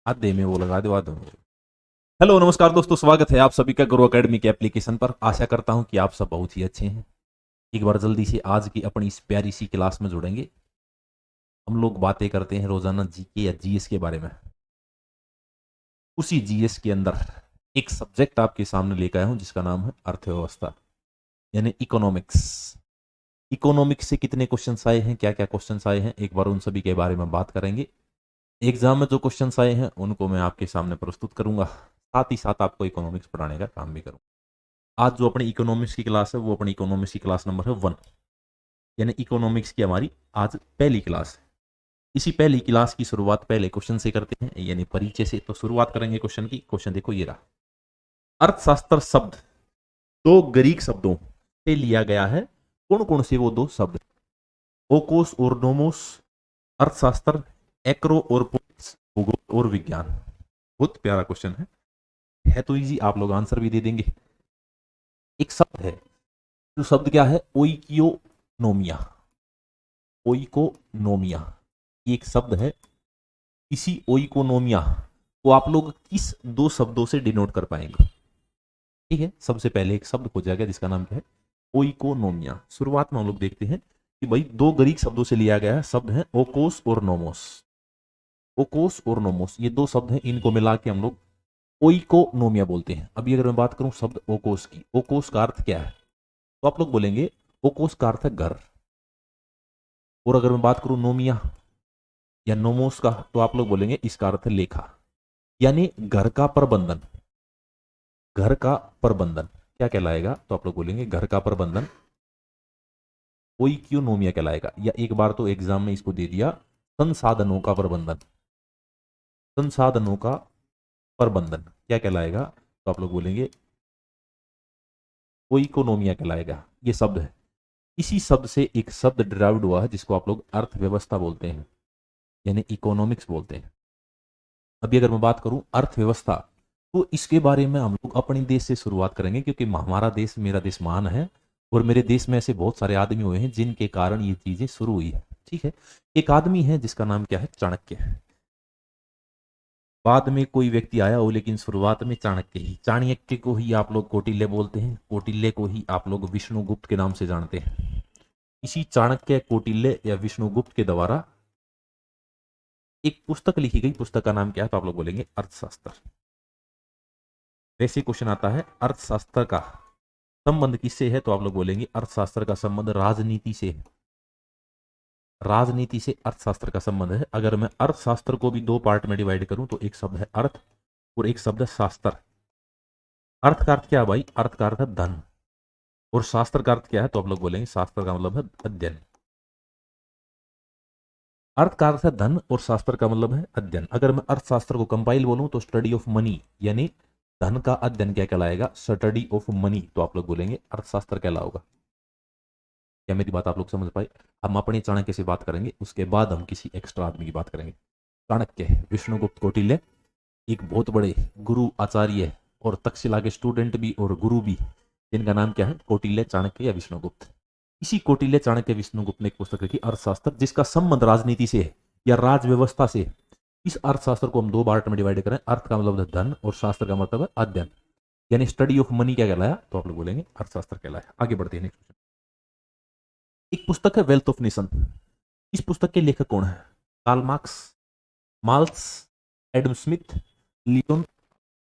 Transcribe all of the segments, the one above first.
आधे में वो लगा दो आधे में। हेलो नमस्कार दोस्तों, स्वागत है आप सभी का गुरु एकेडमी के एप्लीकेशन पर। आशा करता हूं कि आप सब बहुत ही अच्छे हैं। एक बार जल्दी से आज की अपनी इस प्यारी सी क्लास में जुड़ेंगे। हम लोग बातें करते हैं रोजाना जीके या जीएस के बारे में। उसी जीएस के अंदर एक सब्जेक्ट आपके सामने लेकर आया हूं जिसका नाम है अर्थव्यवस्था, यानी इकोनॉमिक्स। इकोनॉमिक्स से कितने क्वेश्चंस आए हैं, क्या क्या क्वेश्चंस आए हैं, एक बार उन सभी के बारे में बात करेंगे। एग्जाम में जो क्वेश्चंस आए हैं उनको मैं आपके सामने प्रस्तुत करूंगा, साथ ही साथ आपको इकोनॉमिक्स पढ़ाने का काम भी करूंगा। आज जो अपनी इकोनॉमिक्स की क्लास है वो अपनी इकोनॉमिक्स की क्लास नंबर है 1, यानी इकोनॉमिक्स की हमारी आज पहली क्लास है। इसी पहली क्लास की शुरुआत पहले क्वेश्चन से करते हैं, यानी परिचय से। तो शुरुआत करेंगे क्वेश्चन की। क्वेश्चन देखो ये रहा। अर्थशास्त्र शब्द दो ग्रीक शब्दों से लिया गया है। कौन कौन से वो दो शब्द? ओकोस और नोमोस। अर्थशास्त्र, एक्रो और पोलिस, भूगोल और विज्ञान। बहुत प्यारा क्वेश्चन है तो इजी, आप लोग आंसर भी दे देंगे। एक शब्द है, जो शब्द क्या है? ओइकियोनोमिया। ओइकोनोमिया ये एक शब्द है। इसी ओइकोनोमिया को आप लोग किस दो शब्दों से डिनोट कर पाएंगे? ठीक है, सबसे पहले एक शब्द खोजा गया जिसका नाम क्या है? ओइकोनोमिया। शुरुआत में हम लोग देखते हैं कि भाई दो ग्रीक शब्दों से लिया गया है। शब्द है ओकोस और नोमोस। ओकोस और नोमोस ये दो शब्द हैं, इनको मिला के हम लोग ओइकोनोमिया बोलते हैं। अभी अगर मैं बात करूं शब्द ओकोस की, ओकोस का अर्थ क्या है? तो आप लोग बोलेंगे ओकोस का अर्थ है घर। और अगर मैं बात करूं नोमिया या नोमोस का, तो आप लोग बोलेंगे इसका अर्थ है लेखा, यानी घर का प्रबंधन। घर का प्रबंधन क्या कहलाएगा? तो आप लोग बोलेंगे घर का प्रबंधन ओइक्योनोमिया कहलाएगा। या एक बार तो एग्जाम में इसको दे दिया, संसाधनों का प्रबंधन। संसाधनों का प्रबंधन क्या कहलाएगा? तो आप लोग बोलेंगे ओइकोनोमिया कहलाएगा। ये शब्द है। इसी शब्द से एक शब्द डिराइव्ड हुआ है जिसको आप लोग अर्थव्यवस्था बोलते हैं, यानी इकोनॉमिक्स बोलते हैं। अभी अगर मैं बात करूं अर्थव्यवस्था, तो इसके बारे में हम लोग अपने देश से शुरुआत करेंगे, क्योंकि हमारा देश, मेरा देश महान है। और मेरे देश में ऐसे बहुत सारे आदमी हुए हैं जिनके कारण ये चीजें शुरू हुई है। ठीक है, एक आदमी है जिसका नाम क्या है? चाणक्य। बाद में कोई व्यक्ति आया हो, लेकिन शुरुआत में चाणक्य ही। चाणक्य को ही आप लोग कौटिल्य बोलते हैं, कौटिल्य को ही आप लोग विष्णुगुप्त के नाम से जानते हैं। इसी चाणक्य, कौटिल्य या विष्णुगुप्त के द्वारा एक पुस्तक लिखी गई। पुस्तक का नाम क्या है? तो आप लोग बोलेंगे अर्थशास्त्र। वैसे क्वेश्चन आता है अर्थशास्त्र का संबंध किससे है? तो आप लोग बोलेंगे अर्थशास्त्र का संबंध राजनीति से है। राजनीति से अर्थशास्त्र का संबंध है। अगर मैं अर्थशास्त्र को भी दो पार्ट में डिवाइड करूं तो एक शब्द है अर्थ और एक शब्द है शास्त्र। अर्थ का अर्थ क्या है भाई? अर्थ का अर्थ है धन। और शास्त्र का अर्थ क्या है? तो आप लोग बोलेंगे शास्त्र का मतलब है अध्ययन। अर्थ का अर्थ है धन और शास्त्र का मतलब है अध्ययन। अगर मैं अर्थशास्त्र को कंपाइल बोलूं तो स्टडी ऑफ मनी, यानी धन का अध्ययन क्या कहलाएगा? Study of money. तो आप लोग बोलेंगे अर्थशास्त्र कहलाओगा। क्या मेरी बात आप लोग समझ पाए? हम अपने चाणक्य से बात करेंगे, उसके बाद हम किसी एक्स्ट्रा आदमी की बात करेंगे। चाणक्य, विष्णुगुप्त कौटिल्य, एक बहुत बड़े गुरु आचार्य और तक्षशिला के स्टूडेंट भी और गुरु भी, जिनका नाम क्या है? कौटिल्य, चाणक्य या विष्णुगुप्त। इसी कौटिल्य, चाणक्य, विष्णुगुप्त ने एक पुस्तक लिखी अर्थशास्त्र, जिसका संबंध राजनीति से है या राज व्यवस्था से है। इस अर्थशास्त्र को हम दो पार्ट में डिवाइड करें। अर्थ का मतलब है धन और शास्त्र का मतलब है अध्ययन, यानी स्टडी ऑफ मनी क्या कहलाया? तो आप लोग बोलेंगे अर्थशास्त्र कहलाया। आगे बढ़ते हैं नेक्स्ट क्वेश्चन। एक पुस्तक है वेल्थ ऑफ नेशन। इस पुस्तक के लेखक कौन है? Karl Marx, Marx, Adam Smith, Lionel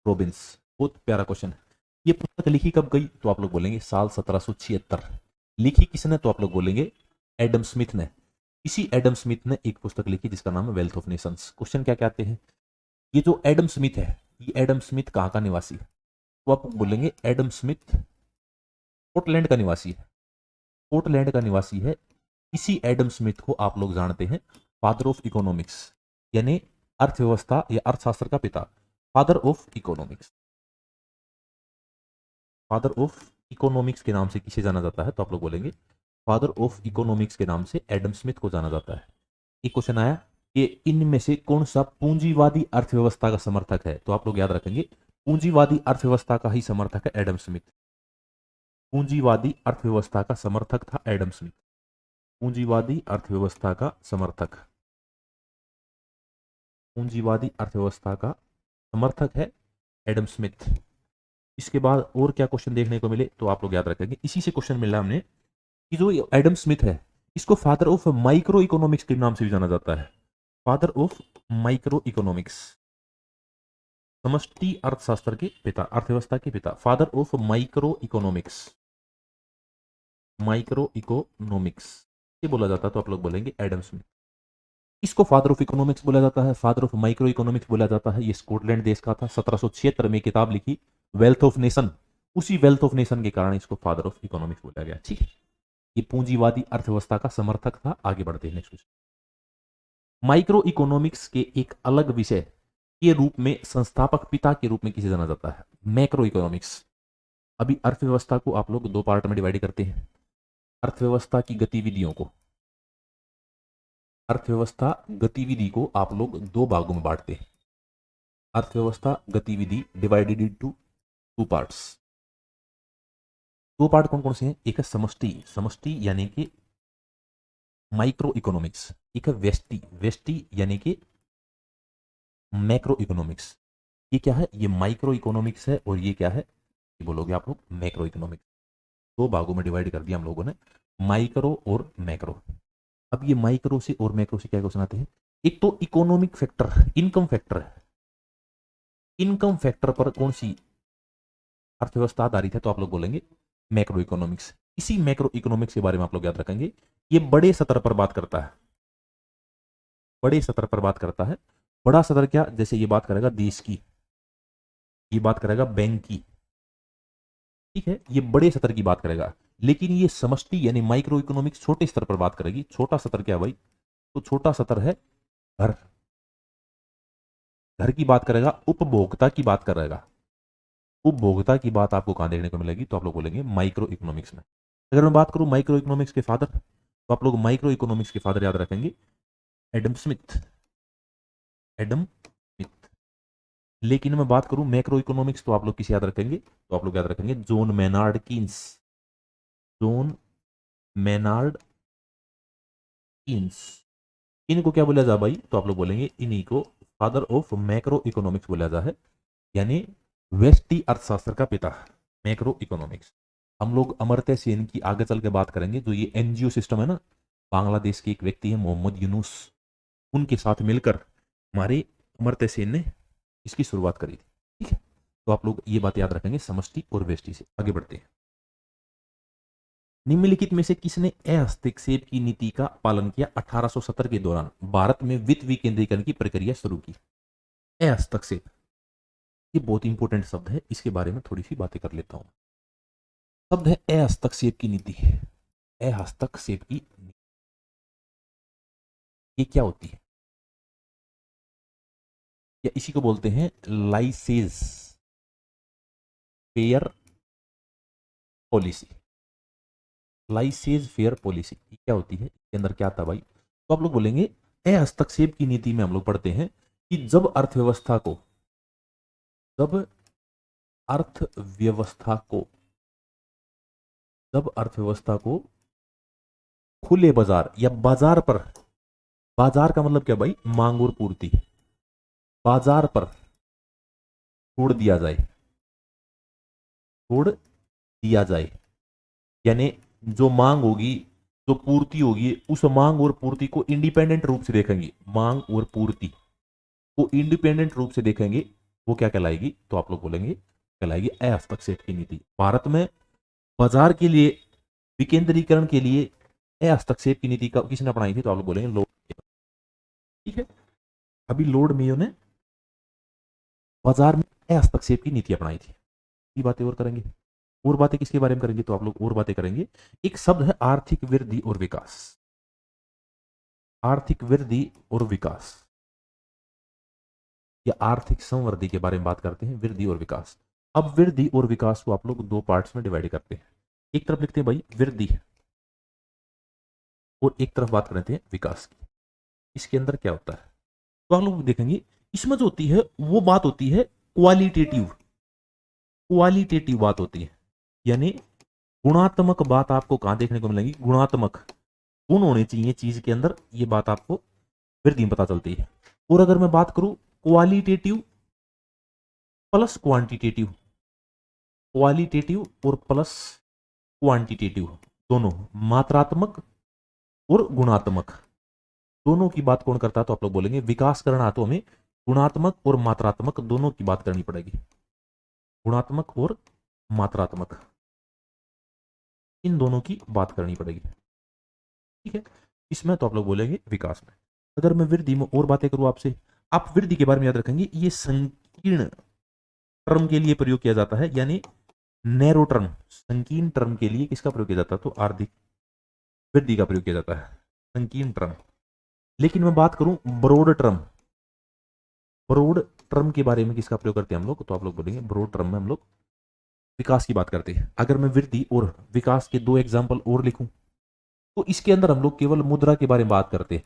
Robbins. बहुत प्यारा क्वेश्चन है। ये पुस्तक लिखी कब गई? तो आप लोग बोलेंगे साल 1776। लिखी किसने? तो आप लोग बोलेंगे एडम स्मिथ ने। इसी एडम स्मिथ ने एक पुस्तक लिखी जिसका नाम है वेल्थ ऑफ नेशंस। क्वेश्चन क्या कहते हैं? ये जो एडम स्मिथ है, ये एडम स्मिथ कहाँ का निवासी है? तो आप बोलेंगे एडम स्मिथ स्कॉटलैंड का निवासी है। स्कॉटलैंड का निवासी है। इसी एडम स्मिथ को आप लोग जानते हैं फादर ऑफ इकोनॉमिक्स, यानी अर्थव्यवस्था या अर्थशास्त्र का पिता। Father of economics, father of economics के नाम से किसे जाना जाता है? तो आप लोग बोलेंगे फादर ऑफ इकोनॉमिक्स के नाम से एडम स्मिथ को जाना जाता है। एक क्वेश्चन आया कि इनमें से कौन सा पूंजीवादी अर्थव्यवस्था का समर्थक है? तो आप लोग याद रखेंगे पूंजीवादी अर्थव्यवस्था का ही समर्थक है एडम स्मिथ। पूंजीवादी अर्थव्यवस्था का समर्थक था एडम स्मिथ। पूंजीवादी अर्थव्यवस्था का समर्थक पूंजीवादी अर्थव्यवस्था का समर्थक है एडम स्मिथ। इसके बाद और क्या क्वेश्चन देखने को मिले तो आप लोग याद रखेंगे, इसी से क्वेश्चन मिला हमने कि जो एडम स्मिथ है इसको फादर ऑफ माइक्रो इकोनॉमिक्स के नाम से भी जाना जाता है। फादर ऑफ माइक्रो इकोनॉमिक्स, समष्टि अर्थशास्त्र के पिता, अर्थव्यवस्था के पिता, father of micro economics, micro economics ये बोला जाता है तो आप लोग बोलेंगे एडम स्मिथ। इसको फादर ऑफ इकोनॉमिक्स बोला जाता है, फादर ऑफ माइक्रो इकोनॉमिक्स बोला जाता है। ये स्कॉटलैंड देश का था, 1776 में किताब लिखी वेल्थ ऑफ नेशन, उसी वेल्थ ऑफ नेशन के कारण इसको फादर ऑफ इकोनॉमिक्स बोला गया। ठीक है, ये पूंजीवादी अर्थव्यवस्था का समर्थक था। आगे बढ़ते हैं नेक्स्ट क्वेश्चन। माइक्रो इकोनॉमिक्स के एक अलग विषय के रूप में संस्थापक पिता के रूप में किसे जाना जाता है? Macro economics. अभी अर्थव्यवस्था को आप लोग दो पार्ट में डिवाइड करते हैं, अर्थव्यवस्था की गतिविधियों को, अर्थव्यवस्था गतिविधि को आप लोग दो भागों में बांटते हैं। अर्थव्यवस्था गतिविधि डिवाइडेड इनटू टू पार्ट्स। दो पार्ट कौन कौन से हैं? एक है समष्टि, समष्टि यानी कि माइक्रो इकोनॉमिक्स, एक है व्यष्टि, व्यष्टि यानी कि मैक्रो इकोनॉमिक्स। ये क्या है? ये माइक्रो इकोनॉमिक्स है और ये क्या है? ये बोलोगे आप लोग मैक्रो इकोनॉमिक्स। दो भागों में डिवाइड कर दिया हम लोगों ने, माइक्रो और मैक्रो। अब ये माइक्रो से और मैक्रो से क्या क्वेश्चन आते हैं? एक तो इकोनॉमिक फैक्टर, इनकम फैक्टर है, इनकम फैक्टर पर कौन सी अर्थव्यवस्था आधारित है तो आप लोग बोलेंगे मैक्रो इकोनॉमिक्स। इसी मैक्रो इकोनॉमिक्स के बारे में आप लोग याद रखेंगे, ये बड़े सतर पर बात करता है, बड़े सतर पर बात करता है। बड़ा सतर क्या? जैसे ये बात करेगा देश की, ये बात करेगा बैंक की, ठीक है, ये बड़े स्तर की बात करेगा। लेकिन ये समष्टि यानी माइक्रो इकोनॉमिक्स छोटे स्तर पर बात करेगी। छोटा स्तर क्या भाई? तो छोटा स्तर है घर, घर की बात करेगा, उपभोक्ता की बात करेगा। उपभोक्ता की बात आपको कहां देखने को मिलेगी? तो आप लोग बोलेंगे माइक्रो इकोनॉमिक्स में। अगर मैं बात करूं माइक्रो इकोनॉमिक्स के फादर, तो आप लोग माइक्रो इकोनॉमिक्स के फादर याद रखेंगे एडम स्मिथ, एडम स्मिथ। लेकिन मैं बात करूं मैक्रो इकोनॉमिक्स तो आप लोग किसे याद रखेंगे? तो आप लोग याद रखेंगे John Maynard Keynes, John Maynard Keynes. इनको क्या बोला जा भाई? तो आप लोग बोलेंगे इन्हीं को फादर ऑफ मैक्रो इकोनॉमिक्स बोला जा है, यानी व्यष्टि अर्थशास्त्र का पिता, मैक्रो इकोनॉमिक्स। हम लोग अमर्त्य सेन की आगे चल के बात करेंगे, जो ये एनजीओ सिस्टम है ना, बांग्लादेश के एक व्यक्ति है मोहम्मद यूनुस, उनके साथ मिलकर हमारे अमर्त्य सेन ने इसकी शुरुआत करी थी। ठीक है, तो आप लोग ये बात याद रखेंगे समष्टि और व्यष्टि से। आगे बढ़ते हैं। निम्नलिखित में से किसने अहस्तक्षेप की नीति का पालन किया? 1870 के दौरान भारत में वित्त विकेंद्रीकरण की प्रक्रिया शुरू की। अहस्तक्षेप, ये बहुत इंपॉर्टेंट शब्द है, इसके बारे में थोड़ी सी बातें कर लेता हूं। शब्द है अहस्तक्षेप की नीति। अहस्तक्षेप की नीति ये क्या होती है? या इसी को बोलते हैं लाइसेज फेयर पॉलिसी। लाइसेज फेयर पॉलिसी क्या होती है? इसके अंदर क्या था भाई? तो आप लोग बोलेंगे हस्तक्षेप की नीति में हम लोग पढ़ते हैं कि जब अर्थव्यवस्था को, जब अर्थव्यवस्था को, जब अर्थव्यवस्था को खुले बाजार या बाजार पर, बाजार का मतलब क्या भाई? मांग और पूर्ति, बाजार पर छोड़ दिया जाए, छोड़ दिया जाए, यानी जो मांग होगी, जो पूर्ति होगी, उस मांग और पूर्ति को इंडिपेंडेंट रूप से देखेंगे, मांग और पूर्ति को इंडिपेंडेंट रूप से देखेंगे, वो क्या कहलाएगी? तो आप लोग बोलेंगे कहलाएगी अहस्तक्षेप की नीति। भारत में बाजार के लिए, विकेंद्रीकरण के लिए हस्तक्षेप की नीति का किसने अपनाई थी? तो आप लोग बोलेंगे लॉर्ड मेयो। ठीक है, अभी लॉर्ड मेयो ने बाजार में हस्तक्षेप की नीति अपनाई थी। ये बातें और करेंगे, और बातें किसके बारे में करेंगे? तो आप लोग और बातें करेंगे। एक शब्द है आर्थिक वृद्धि और विकास, आर्थिक वृद्धि और विकास, या आर्थिक संवृद्धि के बारे में बात करते हैं, वृद्धि और विकास। अब वृद्धि और विकास को आप लोग दो पार्ट्स में डिवाइड करते हैं। एक तरफ लिखते हैं भाई वृद्धि और एक तरफ बात करते हैं विकास की। इसके अंदर क्या होता है? तो आप लोग देखेंगे इसमें जो होती है वो बात होती है क्वालिटेटिव, क्वालिटेटिव बात होती है, यानी गुणात्मक बात आपको कहां देखने को मिलेगी? गुणात्मक गुण होने चाहिए चीज के अंदर, ये बात आपको वृद्धि में पता चलती है। और अगर मैं बात करूं क्वालिटेटिव प्लस क्वांटिटेटिव, क्वालिटेटिव और प्लस क्वांटिटेटिव, दोनों मात्रात्मक और गुणात्मक, दोनों की बात कौन करता है? तो आप लोग बोलेंगे विकास करना, तो हमें गुणात्मक और मात्रात्मक दोनों की बात करनी पड़ेगी, गुणात्मक और मात्रात्मक, इन दोनों की बात करनी पड़ेगी। ठीक है, इसमें तो आप लोग बोलेंगे विकास में। अगर मैं वृद्धि में और बातें करूं आपसे, आप वृद्धि के बारे में याद रखेंगे, ये संकीर्ण टर्म के लिए प्रयोग किया जाता है, यानी नैरो टर्म, संकीर्ण टर्म के लिए किसका प्रयोग किया जाता है? तो आर्थिक वृद्धि का प्रयोग किया जाता है, संकीर्ण टर्म। लेकिन मैं बात करूं ब्रॉड टर्म, ब्रॉड टर्म के बारे में किसका प्रयोग करते हैं हम लोग? तो आप लोग बोलेंगे ब्रॉड टर्म में हम लोग विकास की बात करते हैं। अगर मैं वृद्धि और विकास के दो एग्जाम्पल और लिखूं, तो इसके अंदर हम लोग केवल मुद्रा के बारे में बात करते हैं,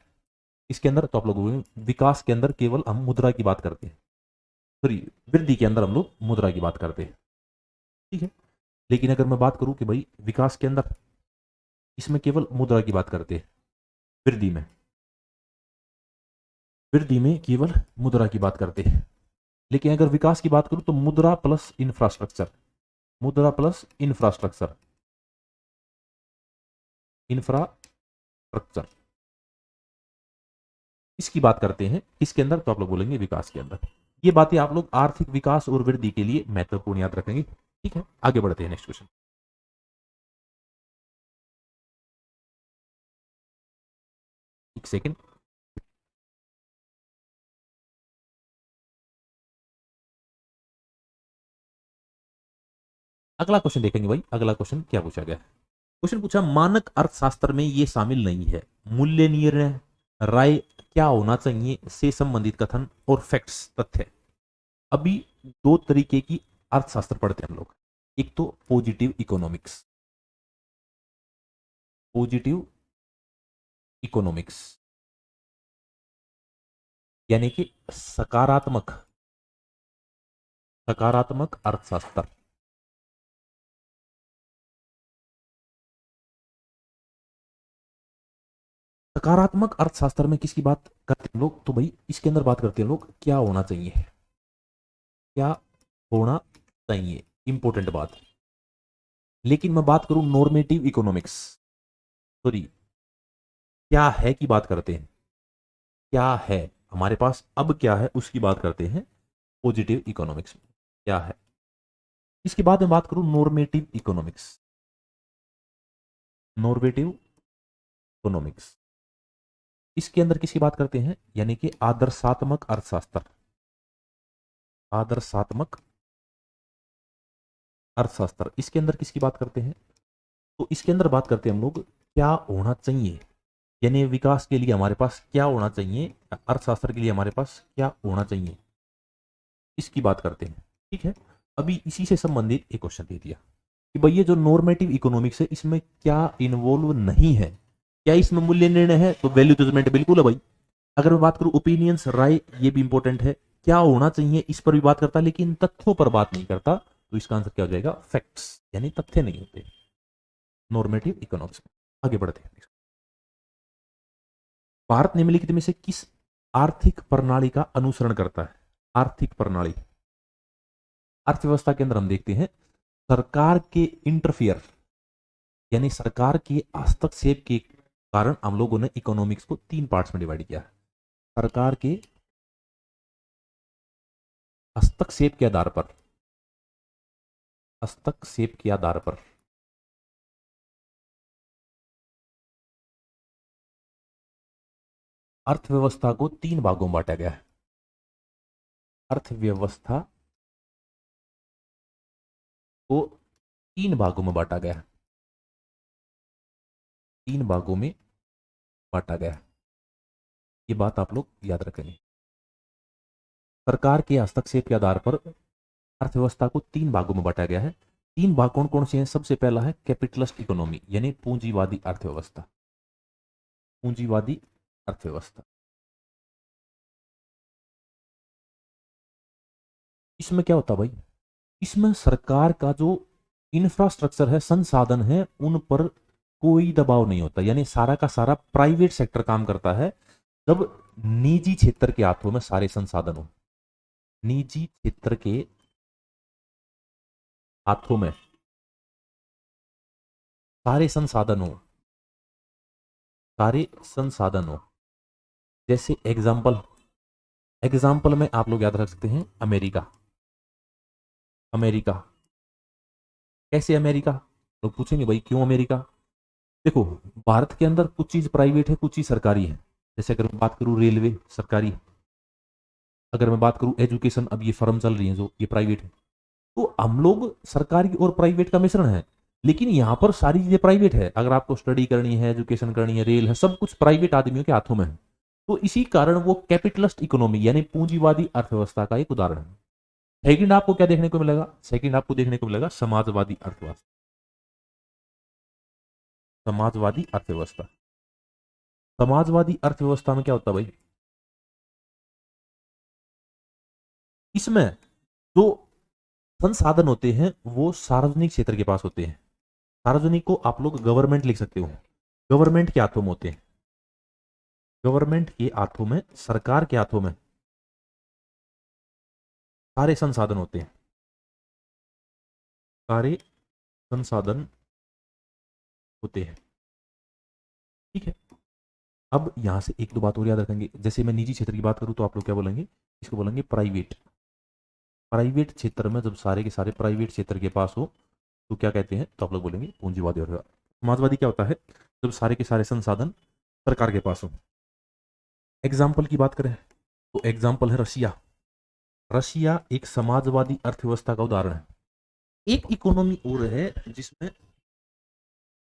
इसके अंदर तो आप लोग बोलेंगे विकास के अंदर केवल हम मुद्रा की बात करते हैं, सॉरी वृद्धि के अंदर हम लोग मुद्रा की बात करते हैं। ठीक है, लेकिन अगर मैं बात करूं कि भाई विकास के अंदर इसमें केवल मुद्रा की बात करते हैं, वृद्धि में, वृद्धि में केवल मुद्रा की बात करते हैं। लेकिन अगर विकास की बात करूं तो मुद्रा प्लस इंफ्रास्ट्रक्चर, मुद्रा प्लस इंफ्रास्ट्रक्चर, इंफ्रास्ट्रक्चर, इसकी बात करते हैं इसके अंदर, तो आप लोग बोलेंगे विकास के अंदर। ये बातें आप लोग आर्थिक विकास और वृद्धि के लिए महत्वपूर्ण याद रखेंगे। ठीक है, आगे बढ़ते हैं नेक्स्ट क्वेश्चन। एक सेकेंड, अगला क्वेश्चन देखेंगे भाई। अगला क्वेश्चन क्या पूछा गया? क्वेश्चन पूछा मानक अर्थशास्त्र में ये शामिल नहीं है, मूल्य निर्णय, राय क्या होना चाहिए से संबंधित कथन और फैक्ट्स, तथ्य। अभी दो तरीके की अर्थशास्त्र पढ़ते हैं हम लोग, एक तो पॉजिटिव इकोनॉमिक्स, पॉजिटिव इकोनॉमिक्स यानी कि सकारात्मक, सकारात्मक अर्थशास्त्र। सकारात्मक अर्थशास्त्र में किसकी बात करते हैं लोग? तो भाई इसके अंदर बात करते हैं लोग क्या होना चाहिए, क्या होना चाहिए, इंपॉर्टेंट बात। लेकिन मैं बात करूं नॉर्मेटिव इकोनॉमिक्स, सॉरी क्या है की बात करते हैं, क्या है हमारे पास, अब क्या है उसकी बात करते हैं पॉजिटिव इकोनॉमिक्स में, क्या है। इसके बाद मैं बात करूं नॉर्मेटिव इकोनॉमिक्स, नॉर्मेटिव इकोनॉमिक्स, इसके अंदर किसकी बात करते हैं? यानी कि आदर्शात्मक अर्थशास्त्र, आदर्शात्मक अर्थशास्त्र, इसके अंदर किसकी बात करते हैं? तो इसके अंदर बात करते हैं हम लोग क्या होना चाहिए, यानी विकास के लिए हमारे पास क्या होना चाहिए, अर्थशास्त्र के लिए हमारे पास क्या होना चाहिए, इसकी बात करते हैं। ठीक है, अभी इसी से संबंधित एक क्वेश्चन दे दिया कि भाई ये जो नॉर्मेटिव इकोनॉमिक्स है इसमें क्या इन्वॉल्व नहीं है, क्या इसमें मूल्य निर्णय है? तो वैल्यू जजमेंट बिल्कुल है भाई। अगर मैं बात करूं ओपिनियंस, राय, ये भी इंपॉर्टेंट है, क्या होना चाहिए इस पर भी बात करता, लेकिन तथ्यों पर बात नहीं करता, तो इसका आंसर क्या हो जाएगा? फैक्ट्स, यानी तथ्य नहीं होते नॉर्मेटिव इकोनॉमिक्स में। आगे बढ़ते हैं। भारत निम्नलिखित में से किस आर्थिक प्रणाली का अनुसरण करता है? आर्थिक प्रणाली, अर्थव्यवस्था के अंदर हम देखते हैं सरकार के इंटरफियर, यानी सरकार के हस्तक्षेप के कारण हम लोगों ने इकोनॉमिक्स को तीन पार्ट्स में डिवाइड किया। सरकार के हस्तक्षेप के आधार पर, हस्तक्षेप के आधार पर अर्थव्यवस्था को तीन भागों में बांटा गया है। अर्थव्यवस्था को तीन भागों में बांटा गया है, तीन भागों में बांटा गया है, ये बात आप लोग याद रखेंगे। सरकार के हस्तक्षेप के आधार पर अर्थव्यवस्था को तीन भागों में बांटा गया है। तीन भाग कौन कौन से हैं? सबसे पहला है कैपिटलिस्ट इकोनॉमी, यानी पूंजीवादी अर्थव्यवस्था, पूंजीवादी अर्थव्यवस्था। इसमें क्या होता है भाई? इसमें सरकार का जो इंफ्रास्ट्रक्चर है, संसाधन है, उन पर कोई दबाव नहीं होता, यानी सारा का सारा प्राइवेट सेक्टर काम करता है। जब निजी क्षेत्र के हाथों में सारे संसाधन हो, निजी क्षेत्र के हाथों में सारे संसाधन हो, सारे संसाधन हो। जैसे एग्जाम्पल, एग्जाम्पल में आप लोग याद रख सकते हैं अमेरिका। अमेरिका कैसे अमेरिका? लोग पूछेंगे भाई क्यों अमेरिका? देखो, भारत के अंदर कुछ चीज प्राइवेट है, कुछ चीज सरकारी है। जैसे अगर मैं बात करूं रेलवे सरकारी है, अगर मैं बात करूं एजुकेशन, अब ये फर्म चल रही है जो ये प्राइवेट है। तो हम लोग सरकारी और प्राइवेट का मिश्रण है, लेकिन यहाँ पर सारी चीजें प्राइवेट है। अगर आपको स्टडी करनी है, एजुकेशन करनी है, रेल है, सब कुछ प्राइवेट आदमियों के हाथों में है। तो इसी कारण वो कैपिटलिस्ट इकोनॉमी यानी पूंजीवादी अर्थव्यवस्था का एक उदाहरण है। सेकंड आपको क्या देखने को मिलेगा? सेकंड आपको देखने को मिलेगा समाजवादी अर्थव्यवस्था। समाजवादी अर्थव्यवस्था, समाजवादी अर्थव्यवस्था में क्या होता है भाई? इसमें जो संसाधन होते हैं वो सार्वजनिक क्षेत्र के पास होते हैं। सार्वजनिक को आप लोग गवर्नमेंट लिख सकते हो, गवर्नमेंट के हाथों में होते हैं। गवर्नमेंट के हाथों में, सरकार के हाथों में सारे संसाधन होते हैं, सारे संसाधन होते हैं। ठीक है, अब यहां से एक दो बात और याद रखेंगे। जैसे मैं निजी क्षेत्र की बात करूं तो आप लोग क्या बोलेंगे? इसको बोलेंगे प्राइवेट। प्राइवेट क्षेत्र में जब सारे के सारे प्राइवेट क्षेत्र के पास हो तो क्या कहते हैं? तो आप लोग बोलेंगे पूंजीवादी। और समाजवादी क्या होता है? जब सारे के सारे संसाधन सरकार के पास हो। एग्जाम्पल की बात करें तो एग्जाम्पल है रशिया। रशिया एक समाजवादी अर्थव्यवस्था का उदाहरण है। एक इकोनॉमी और है जिसमें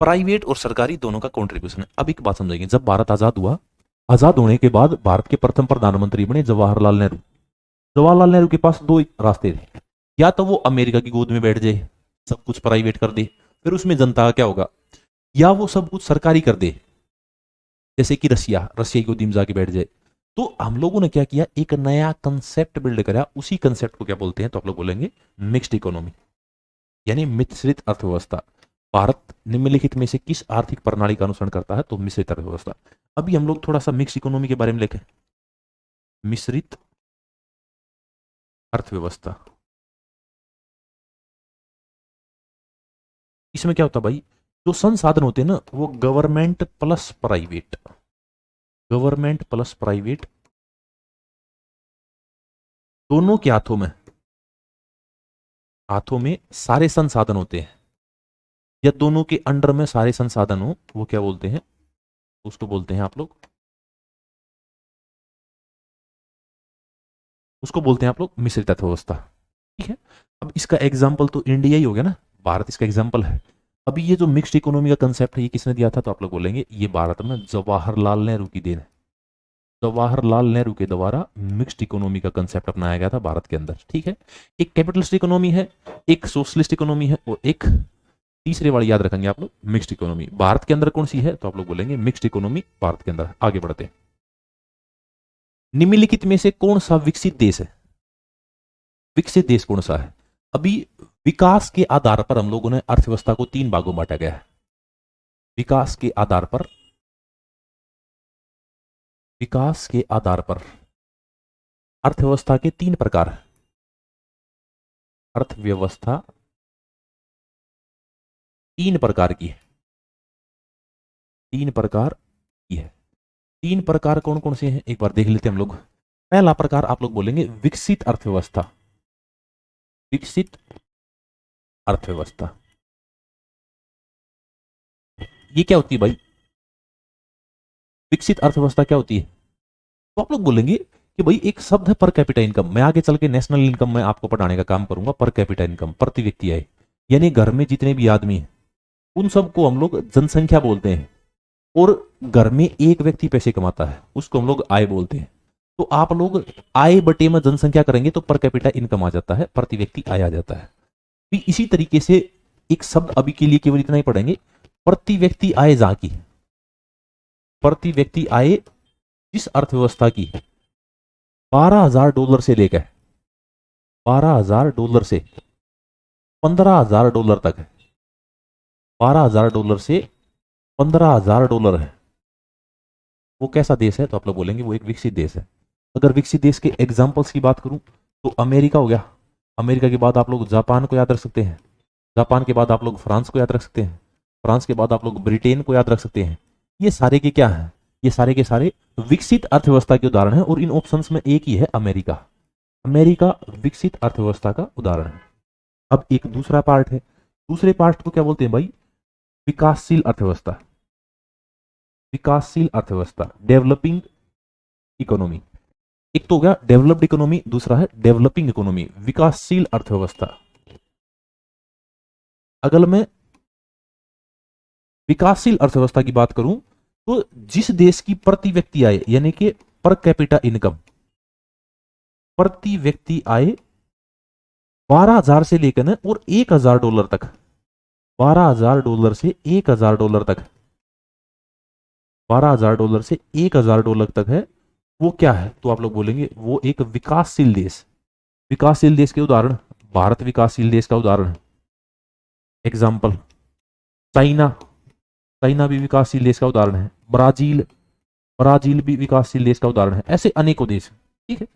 प्राइवेट और सरकारी दोनों का कंट्रीब्यूशन है। अब एक बात समझेंगे, जब भारत आजाद हुआ, आजाद होने के बाद भारत के प्रथम प्रधानमंत्री बने जवाहरलाल नेहरू। जवाहरलाल नेहरू के पास दो रास्ते थे, या तो वो अमेरिका की गोद में बैठ जाए, सब कुछ प्राइवेट कर दे, फिर उसमें जनता का क्या होगा, या वो सब कुछ सरकारी कर दे, जैसे कि रशिया, रशिया की गोदी में जाके बैठ जाए। तो हम लोगों ने क्या किया, एक नया कंसेप्ट बिल्ड करा। उसी कंसेप्ट को क्या बोलते हैं? तो आप लोग बोलेंगे मिक्स्ड इकोनॉमी, यानी मिश्रित अर्थव्यवस्था। भारत निम्नलिखित में से किस आर्थिक प्रणाली का अनुसरण करता है? तो मिश्रित अर्थव्यवस्था। अभी हम लोग थोड़ा सा मिक्स इकोनॉमी के बारे में लिखें। मिश्रित अर्थव्यवस्था, इसमें क्या होता है भाई? जो संसाधन होते हैं ना वो government plus private, government plus private दोनों के हाथों में, हाथों में सारे संसाधन होते हैं, या दोनों के अंडर में सारे संसाधन हो, वो क्या बोलते हैं? उसको बोलते हैं आप लोग, उसको बोलते हैं आप लोग मिश्रित अर्थव्यवस्था। ठीक है, अब इसका एग्जाम्पल तो इंडिया ही हो गया ना, भारत इसका एग्जाम्पल है। अभी ये जो मिक्स्ड इकोनॉमी का कंसेप्ट है ये किसने दिया था? तो आप लोग बोलेंगे ये भारत में जवाहरलाल नेहरू की देन है। जवाहरलाल नेहरू के द्वारा मिक्स्ड इकोनॉमी का कंसेप्ट अपनाया गया था भारत के अंदर। ठीक है, एक कैपिटलिस्ट इकोनॉमी है, एक सोशलिस्ट इकोनॉमी है, और एक तीसरे वाली याद रखेंगे आप लोग मिक्स्ड इकोनॉमी। भारत के अंदर कौन सी है? तो आप लोग बोलेंगे मिक्स्ड इकोनॉमी भारत के अंदर। आगे बढ़ते हैं, निम्नलिखित में से कौन सा विकसित देश है? विकसित देश कौन सा है? अभी विकास के आधार पर हम लोगों ने अर्थव्यवस्था को तीन भागों में बांटा गया है। विकास के आधार पर, विकास के आधार पर अर्थव्यवस्था के तीन प्रकार हैं। अर्थव्यवस्था तीन प्रकार की है, तीन प्रकार की है। तीन प्रकार कौन कौन से हैं एक बार देख लेते हैं हम लोग। पहला प्रकार आप लोग बोलेंगे विकसित अर्थव्यवस्था। विकसित अर्थव्यवस्था ये क्या होती है भाई? विकसित अर्थव्यवस्था क्या होती है? तो आप लोग बोलेंगे कि भाई एक शब्द है पर कैपिटा इनकम। मैं आगे चल के नेशनल इनकम में आपको पढ़ाने का काम करूंगा। पर कैपिटा इनकम, प्रति व्यक्ति आय, यानी घर में जितने भी आदमी हैं उन सबको हम लोग जनसंख्या बोलते हैं। और घर में एक व्यक्ति पैसे कमाता है उसको हम लोग आय बोलते हैं। तो आप लोग आय बटे में जनसंख्या करेंगे तो पर कैपिटा इनकम आ जाता है, प्रति व्यक्ति आय आ जाता है। भी इसी तरीके से एक शब्द अभी के लिए केवल इतना ही पढ़ेंगे, प्रति व्यक्ति आय जहां की, प्रति व्यक्ति आय जिस अर्थव्यवस्था की $12,000 से लेकर $12,000 से $15,000 तक है। $12,000 से $15,000 है। वो कैसा देश है, तो आप लोग बोलेंगे वो एक विकसित देश है। अगर विकसित देश के एग्जाम्पल्स की बात करूं तो अमेरिका हो गया, अमेरिका के बाद आप लोग जापान को याद रख सकते हैं, जापान के बाद आप लोग फ्रांस को याद रख सकते हैं, फ्रांस के बाद आप लोग ब्रिटेन को याद रख सकते हैं। ये सारे के क्या हैं, ये सारे के सारे विकसित अर्थव्यवस्था के उदाहरण हैं, और इन ऑप्शंस में एक ही है अमेरिका। अमेरिका विकसित अर्थव्यवस्था का उदाहरण है। अब एक दूसरा पार्ट है, दूसरे पार्ट को क्या बोलते हैं भाई, विकासशील अर्थव्यवस्था। विकासशील अर्थव्यवस्था, डेवलपिंग इकोनॉमी। एक तो हो गया डेवलप्ड इकोनॉमी, दूसरा है डेवलपिंग इकोनॉमी, विकासशील अर्थव्यवस्था। अगर मैं विकासशील अर्थव्यवस्था की बात करूं तो जिस देश की प्रति व्यक्ति आय यानी कि पर कैपिटा इनकम, प्रति व्यक्ति आय 12,000 से लेकर ना और $1,000 तक, $12,000 से $1,000 तक, $12,000 से $1,000 तक है, वो क्या है, तो आप लोग बोलेंगे वो एक विकासशील देश। विकासशील देश के उदाहरण, भारत विकासशील देश का उदाहरण है। एग्जाम्पल चाइना, चाइना भी विकासशील देश का उदाहरण है। ब्राजील, ब्राजील भी विकासशील देश का उदाहरण है। ऐसे अनेकों देश, ठीक है।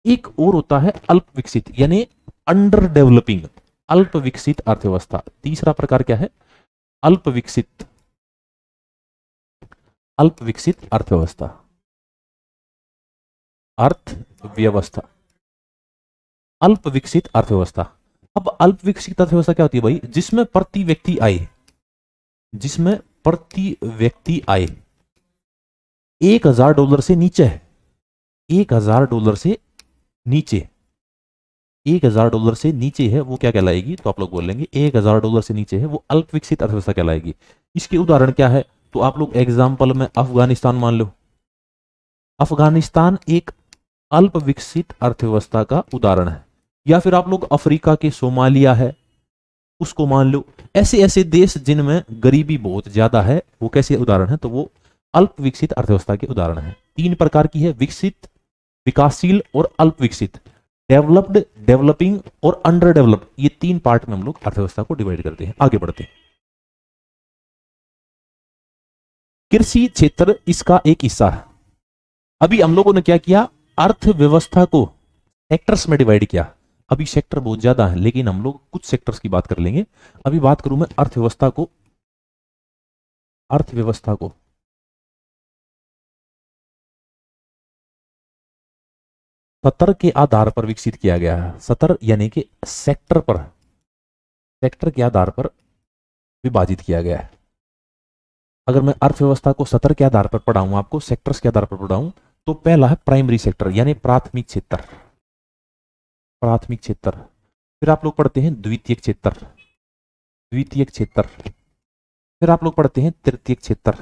एक और होता है अल्प विकसित यानी अंडर डेवलपिंग, अल्प विकसित अर्थव्यवस्था। तीसरा प्रकार क्या है, अल्प विकसित, अल्प विकसित अर्थव्यवस्था, अर्थव्यवस्था, अल्प विकसित अर्थव्यवस्था। अब अल्प विकसित अर्थव्यवस्था क्या होती है भाई, जिसमें प्रति व्यक्ति आय, जिसमें प्रति व्यक्ति आय $1,000 से नीचे है, $1,000 से नीचे, $1,000 से नीचे है, वो क्या कहलाएगी, तो आप लोग बोलेंगे $1,000 से नीचे है वो अल्प विकसित अर्थव्यवस्था कहलाएगी। इसके उदाहरण क्या है, तो आप लोग एग्जाम्पल में अफगानिस्तान मान लो। अफगानिस्तान एक अल्प विकसित अर्थव्यवस्था का उदाहरण है। या फिर आप लोग अफ्रीका के सोमालिया है, उसको मान लो। ऐसे ऐसे देश जिनमें गरीबी बहुत ज्यादा है, वो कैसे उदाहरण है, तो वो अल्प विकसित अर्थव्यवस्था के उदाहरण है। 3 प्रकार की है, विकसित, विकासशील और अल्प विकसित, डेवलप्ड, डेवलपिंग और अंडर डेवलप्ड। ये 3 पार्ट में हम लोग अर्थव्यवस्था को डिवाइड करते हैं। आगे बढ़ते हैं। कृषि क्षेत्र इसका एक हिस्सा है। अभी हम लोगों ने क्या किया, अर्थव्यवस्था को सेक्टर्स में डिवाइड किया। अभी सेक्टर बहुत ज्यादा है, लेकिन हम लोग कुछ सेक्टर्स की बात कर लेंगे। अभी बात करूं मैं अर्थव्यवस्था को, अर्थव्यवस्था को सतर के आधार पर विकसित किया गया है। सतर यानी कि सेक्टर पर, सेक्टर के आधार पर विभाजित किया गया है। अगर मैं अर्थव्यवस्था को सतर के आधार पर पढ़ाऊं, आपको सेक्टर्स के आधार पर पढ़ाऊं, तो पहला है प्राइमरी सेक्टर यानी प्राथमिक क्षेत्र, प्राथमिक क्षेत्र। फिर आप लोग पढ़ते हैं द्वितीय क्षेत्र, द्वितीय क्षेत्र। फिर आप लोग पढ़ते हैं तृतीय क्षेत्र,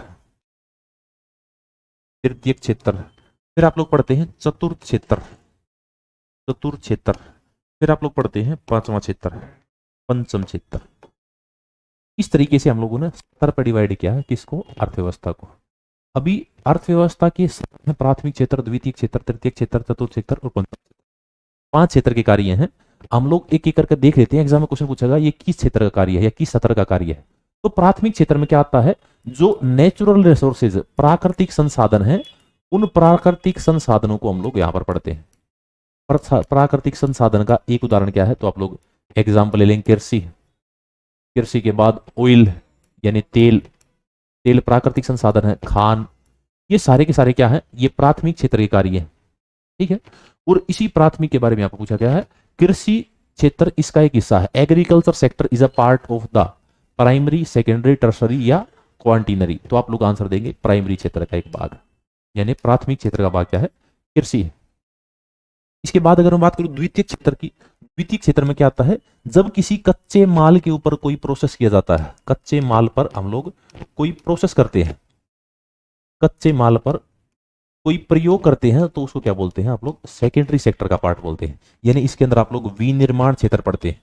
तृतीय क्षेत्र। फिर आप लोग पढ़ते हैं चतुर्थ क्षेत्र, चतुर्थ क्षेत्र। फिर आप लोग पढ़ते हैं पांचवा क्षेत्र, पंचम क्षेत्र। इस तरीके से हम लोगों ने स्तर पर डिवाइड किया है किसको, अर्थव्यवस्था को। अभी अर्थव्यवस्था के प्राथमिक क्षेत्र, द्वितीय क्षेत्र, तृतीय क्षेत्र, चतुर्थ क्षेत्र और पंचम क्षेत्र, 5 क्षेत्र के कार्य हैं। हम लोग एक एक करके देख लेते हैं। एग्जाम में क्वेश्चन पूछेगा ये किस क्षेत्र का कार्य है या किस सत्र का कार्य है। तो प्राथमिक क्षेत्र में क्या आता है, जो नेचुरल रिसोर्सेज, प्राकृतिक संसाधन है, उन प्राकृतिक संसाधनों को हम लोग यहां पर पढ़ते हैं। प्राकृतिक संसाधन का एक उदाहरण क्या है, तो आप लोग एग्जाम्पल ले लेंगे कृषि, कृषि के बाद ऑयल यानी तेल, तेल प्राकृतिक संसाधन है, खान, ये सारे के सारे क्या है, ये प्राथमिक क्षेत्र के कार्य है, ठीक है। और इसी प्राथमिक के बारे में आपको पूछा गया है, कृषि क्षेत्र इसका एक हिस्सा है। Agriculture sector is a part of the primary, secondary, tertiary या क्वांटिनरी। तो आप लोग आंसर देंगे प्राइमरी क्षेत्र का एक भाग, यानी प्राथमिक क्षेत्र का भाग क्या है, कृषि है। इसके बाद अगर मैं बात करूं द्वितीय क्षेत्र की, द्वितीय क्षेत्र में क्या आता है, जब किसी कच्चे माल के ऊपर कोई प्रोसेस किया जाता है, कच्चे माल पर हम लोग कोई प्रोसेस करते हैं, कच्चे माल पर कोई प्रयोग करते हैं, तो उसको क्या बोलते हैं आप लोग, सेकेंडरी सेक्टर का पार्ट बोलते हैं। यानी इसके अंदर आप लोग विनिर्माण क्षेत्र पढ़ते हैं,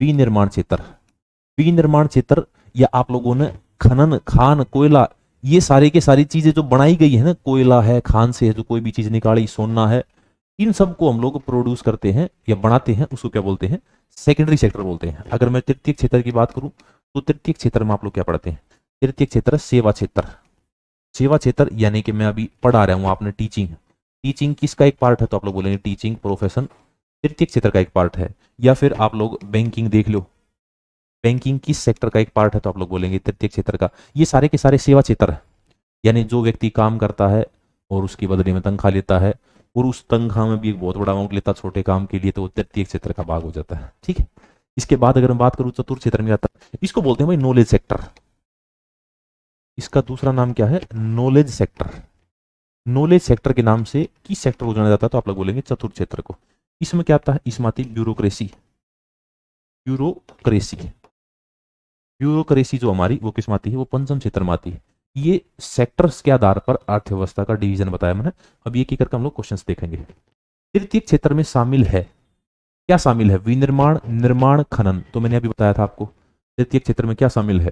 विनिर्माण क्षेत्र, विनिर्माण क्षेत्र। या आप लोगों ने खनन, खान, कोयला, ये सारी के सारी चीजें जो बनाई गई है ना, कोयला है, खान से है जो कोई भी चीज निकाली, सोना है, इन सब को हम लोग प्रोड्यूस करते हैं या बनाते हैं, उसको क्या बोलते हैं, सेकेंडरी सेक्टर बोलते हैं। अगर मैं तृतीय क्षेत्र की बात करूं, तो तृतीय क्षेत्र में आप लोग क्या पढ़ते हैं, तृतीय क्षेत्र सेवा क्षेत्र, सेवा क्षेत्र यानी कि मैं अभी पढ़ा रहा हूँ, आपने टीचिंग, टीचिंग किसका एक पार्ट है, तो आप लोग बोलेंगे टीचिंग प्रोफेशन तृतीय क्षेत्र का एक पार्ट है। या फिर आप लोग बैंकिंग देख लो, बैंकिंग किस सेक्टर का एक पार्ट है, तो आप लोग बोलेंगे तृतीय क्षेत्र का। ये सारे के सारे सेवा क्षेत्र है, यानी जो व्यक्ति काम करता है और उसकी बदले में तनख्वाह लेता है, और उस तनख्वाह में भी एक बहुत बड़ा अमाउंट लेता है छोटे काम के लिए, तो वो तृतीय क्षेत्र का भाग हो जाता है। ठीक है, इसके बाद अगर मैं बात करूं चतुर्थ क्षेत्र में आता है, इसको बोलते हैं भाई नॉलेज सेक्टर। इसका दूसरा नाम क्या है, नॉलेज सेक्टर। नॉलेज सेक्टर के नाम से किस सेक्टर को जाना जाता है, तो आप लोग बोलेंगे चतुर्थ क्षेत्र को। इसमें क्या आता है, इसमें आती है ब्यूरोक्रेसी। ब्यूरोक्रेसी, ब्यूरोक्रेसी जो हमारी वो किस में आती है, वो पंचम क्षेत्र में आती है। ये सेक्टर्स के आधार पर अर्थव्यवस्था का डिवीजन बताया मैंने। अब एक एक करके हम लोग क्वेश्चंस देखेंगे। तृतीय क्षेत्र में शामिल है, क्या शामिल है, विनिर्माण, निर्माण, खनन। तो मैंने अभी बताया था आपको तृतीय क्षेत्र में क्या शामिल है,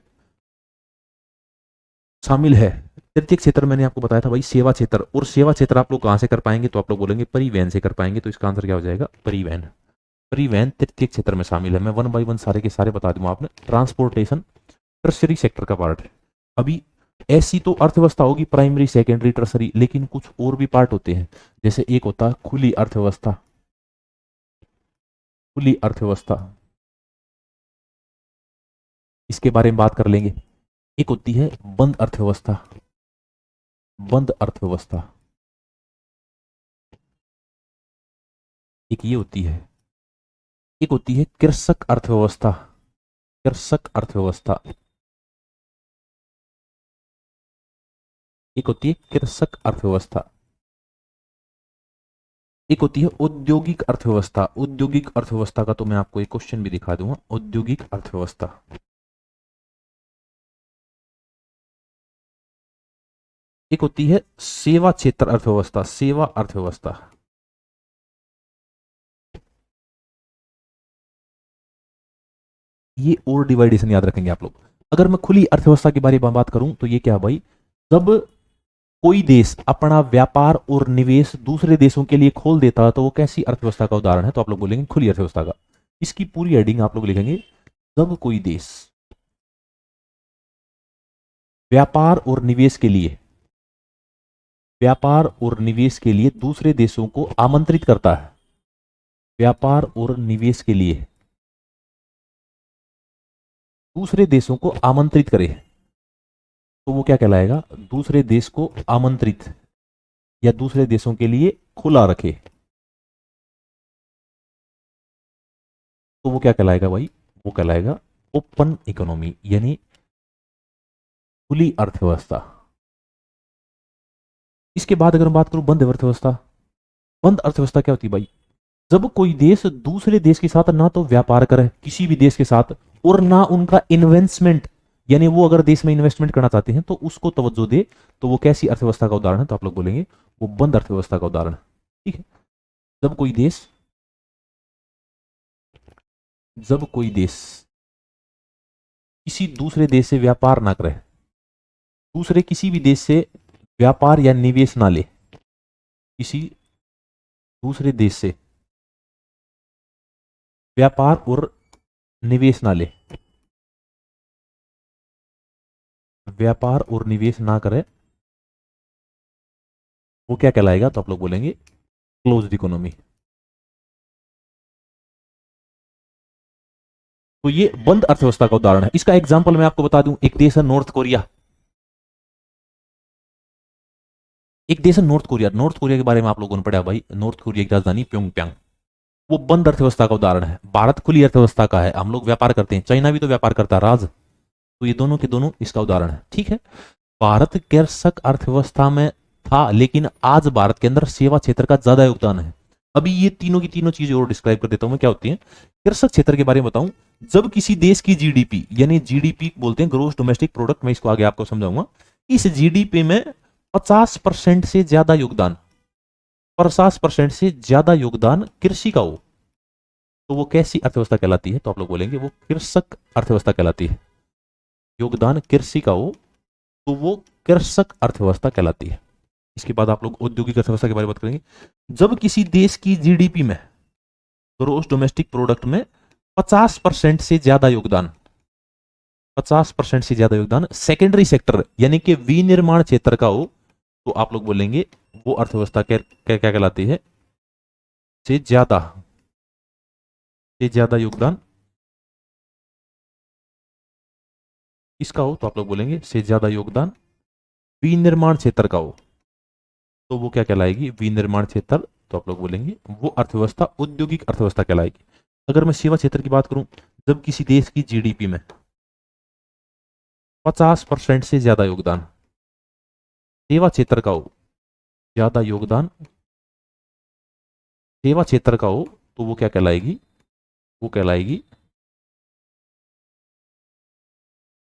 शामिल है तृतीय क्षेत्र मैंने आपको बताया था भाई सेवा क्षेत्र। और सेवा क्षेत्र आप लोग कहां से कर पाएंगे, तो आप लोग बोलेंगे परिवहन से कर पाएंगे। तो इसका आंसर क्या हो जाएगा, परिवहन। परिवहन तृतीय क्षेत्र में शामिल है। मैं वन बाय वन सारे के सारे बता दूंगा आपने। ट्रांसपोर्टेशन टर्सरी सेक्टर का पार्ट है। अभी ऐसी तो अर्थव्यवस्था होगी प्राइमरी सेकेंडरी टर्सरी, लेकिन कुछ और भी पार्ट होते हैं। जैसे एक होता है खुली अर्थव्यवस्था, खुली अर्थव्यवस्था, इसके बारे में बात कर लेंगे। एक होती है बंद अर्थव्यवस्था, बंद अर्थव्यवस्था, एक ये होती है। एक होती है कृषक अर्थव्यवस्था, कृषक अर्थव्यवस्था, एक होती है कृषक अर्थव्यवस्था। एक होती है औद्योगिक अर्थव्यवस्था। औद्योगिक अर्थव्यवस्था का तो मैं आपको एक क्वेश्चन भी दिखा दूंगा, औद्योगिक अर्थव्यवस्था। एक होती है सेवा क्षेत्र अर्थव्यवस्था, सेवा अर्थव्यवस्था। ये और डिवाइडेशन याद रखेंगे आप लोग। अगर मैं खुली अर्थव्यवस्था के बारे में बात करूं तो ये क्या है भाई, जब कोई देश अपना व्यापार और निवेश दूसरे देशों के लिए खोल देता है तो वो कैसी अर्थव्यवस्था का उदाहरण है, तो आप लोग बोलेंगे खुली अर्थव्यवस्था का। इसकी पूरी हेडिंग आप लोग लिखेंगे, जब कोई देश व्यापार और निवेश के लिए, व्यापार और निवेश के लिए दूसरे देशों को आमंत्रित करता है, व्यापार और निवेश के लिए दूसरे देशों को आमंत्रित करे, तो वो क्या कहलाएगा, दूसरे देश को आमंत्रित या दूसरे देशों के लिए खुला रखे, तो वो क्या कहलाएगा भाई, वो कहलाएगा ओपन इकोनॉमी, यानी खुली अर्थव्यवस्था। इसके बाद अगर मैं बात करूं बंद अर्थव्यवस्था, बंद अर्थव्यवस्था क्या होती है भाई, जब कोई देश दूसरे देश के साथ ना तो व्यापार करे किसी भी देश के साथ, और ना उनका इन्वेस्टमेंट, यानी वो अगर देश में इन्वेस्टमेंट करना चाहते हैं तो उसको तवज्जो दे, तो वो कैसी अर्थव्यवस्था का उदाहरण है, तो आप लोग बोलेंगे वो बंद अर्थव्यवस्था का उदाहरण। ठीक है, जब कोई देश, जब कोई देश किसी दूसरे देश से व्यापार ना करे, दूसरे किसी भी देश से व्यापार या निवेश ना ले, किसी दूसरे देश से व्यापार और निवेश ना ले, व्यापार और निवेश ना करे, वो क्या कहलाएगा, तो आप लोग बोलेंगे क्लोज्ड इकोनॉमी। तो ये बंद अर्थव्यवस्था का उदाहरण है। इसका एग्जांपल मैं आपको बता दूं, एक देश है नॉर्थ कोरिया, एक देश है नॉर्थ कोरिया। नॉर्थ कोरिया के बारे में आप लोगों ने पढ़ा भाई, नॉर्थ कोरिया की राजधानी प्योंगयांग। वो बंद अर्थव्यवस्था का उदाहरण है। भारत खुली अर्थव्यवस्था का है, हम लोग व्यापार करते हैं, चाइना भी तो व्यापार करता है राज, तो ये दोनों के दोनों इसका उदाहरण है। ठीक है, भारत कृषक अर्थव्यवस्था में था, लेकिन आज भारत के अंदर सेवा क्षेत्र का ज्यादा योगदान है। अभी ये तीनों की तीनों चीजें और डिस्क्राइब कर देता हूं मैं क्या होती है। कृषक क्षेत्र के बारे में बताऊं, जब किसी देश की जीडीपी, यानी जीडीपी बोलते हैं ग्रोस डोमेस्टिक प्रोडक्ट, मैं इसको आगे आपको समझाऊंगा, इस जीडीपी में 50% से ज्यादा योगदान, 50% से ज्यादा योगदान कृषि का हो, तो वो कैसी अर्थव्यवस्था कहलाती है, तो आप लोग बोलेंगे वो कृषक अर्थव्यवस्था कहलाती है। योगदान कृषि का हो तो वो कृषक अर्थव्यवस्था कहलाती है। इसके बाद आप लोग औद्योगिक अर्थव्यवस्था के बारे में बात करेंगे। जब किसी देश की जीडीपी में, ग्रोस डोमेस्टिक प्रोडक्ट में 50% से ज्यादा योगदान, 50% से ज्यादा योगदान सेकेंडरी सेक्टर यानी कि विनिर्माण क्षेत्र का हो तो आप लोग बोलेंगे वो अर्थव्यवस्था क्या क्या क्या कहलाती है, से ज्यादा योगदान इसका हो तो आप लोग बोलेंगे से ज्यादा योगदान विनिर्माण क्षेत्र का हो तो वो क्या कहलाएगी, विनिर्माण क्षेत्र, तो आप लोग बोलेंगे वो अर्थव्यवस्था औद्योगिक अर्थव्यवस्था कहलाएगी। अगर मैं सेवा क्षेत्र की बात करूं, जब किसी देश की जीडीपी में 50% से ज्यादा योगदान सेवा क्षेत्र का हो, ज्यादा योगदान सेवा क्षेत्र का हो तो वो क्या कहलाएगी, वो कहलाएगी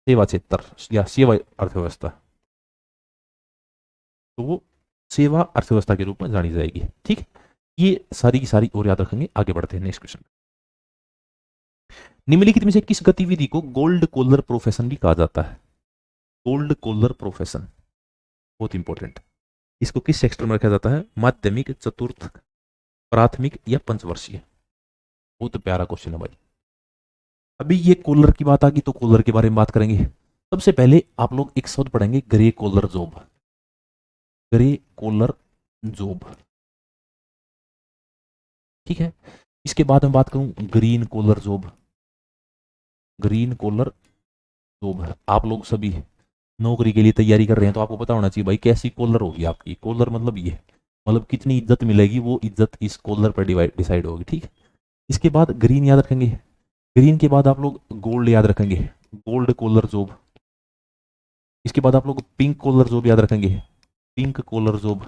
सेवा क्षेत्र या सेवा अर्थव्यवस्था, तो वो सेवा अर्थव्यवस्था के रूप में जानी जाएगी। ठीक, ये सारी की सारी और याद रखेंगे। आगे बढ़ते हैं नेक्स्ट क्वेश्चन। निम्नलिखित में से किस गतिविधि को गोल्ड कॉलर प्रोफेशन भी कहा जाता है? गोल्ड कॉलर प्रोफेशन बहुत इंपॉर्टेंट। इसको किस सेक्टर में रखा जाता है? माध्यमिक, चतुर्थ, प्राथमिक या पंचवर्षीय? बहुत प्यारा क्वेश्चन है भाई। अभी ये कॉलर की बात आ गई तो कॉलर के बारे में बात करेंगे। सबसे पहले आप लोग एक शब्द पढ़ेंगे, grey collar job. Grey collar job, ठीक है। इसके बाद मैं बात करूं green collar job. Green collar job, आप लोग सभी नौकरी के लिए तैयारी कर रहे हैं तो आपको पता होना चाहिए भाई कैसी कॉलर होगी आपकी। कॉलर मतलब ये, मतलब कितनी इज्जत मिलेगी, वो इज्जत इस कॉलर पर डिसाइड होगी। ठीक है, इसके बाद ग्रीन याद रखेंगे। ग्रीन के बाद आप लोग गोल्ड याद रखेंगे, गोल्ड कॉलर जॉब। इसके बाद आप लोग पिंक कॉलर जॉब याद रखेंगे, पिंक कॉलर जॉब।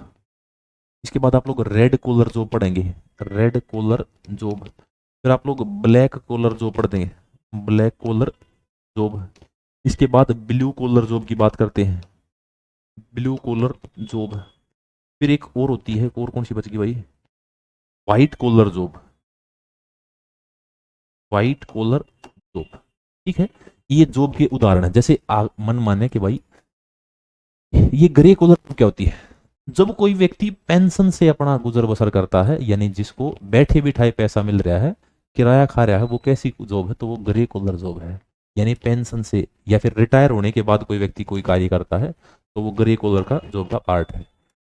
इसके बाद आप लोग रेड कॉलर जॉब पढ़ेंगे, रेड कॉलर जॉब। फिर आप लोग ब्लैक कॉलर जॉब पढ़ते हैं, ब्लैक कॉलर जॉब। इसके बाद ब्लू कॉलर जॉब की बात करते हैं, ब्लू कॉलर जॉब। फिर एक और होती है, और कौन सी बच गई भाई? White collar job, white collar job. ठीक है, ये जॉब के उदाहरण है। जैसे मन माने कि भाई ये ग्रे कॉलर क्या होती है, जब कोई व्यक्ति पेंशन से अपना गुजर बसर करता है, यानी जिसको बैठे बिठाए पैसा मिल रहा है, किराया खा रहा है, वो कैसी जॉब है? तो वो ग्रे कॉलर जॉब है। यानी पेंशन से या फिर रिटायर होने के बाद कोई व्यक्ति कोई कार्य करता है तो वो ग्रे कॉलर का जॉब का पार्ट है।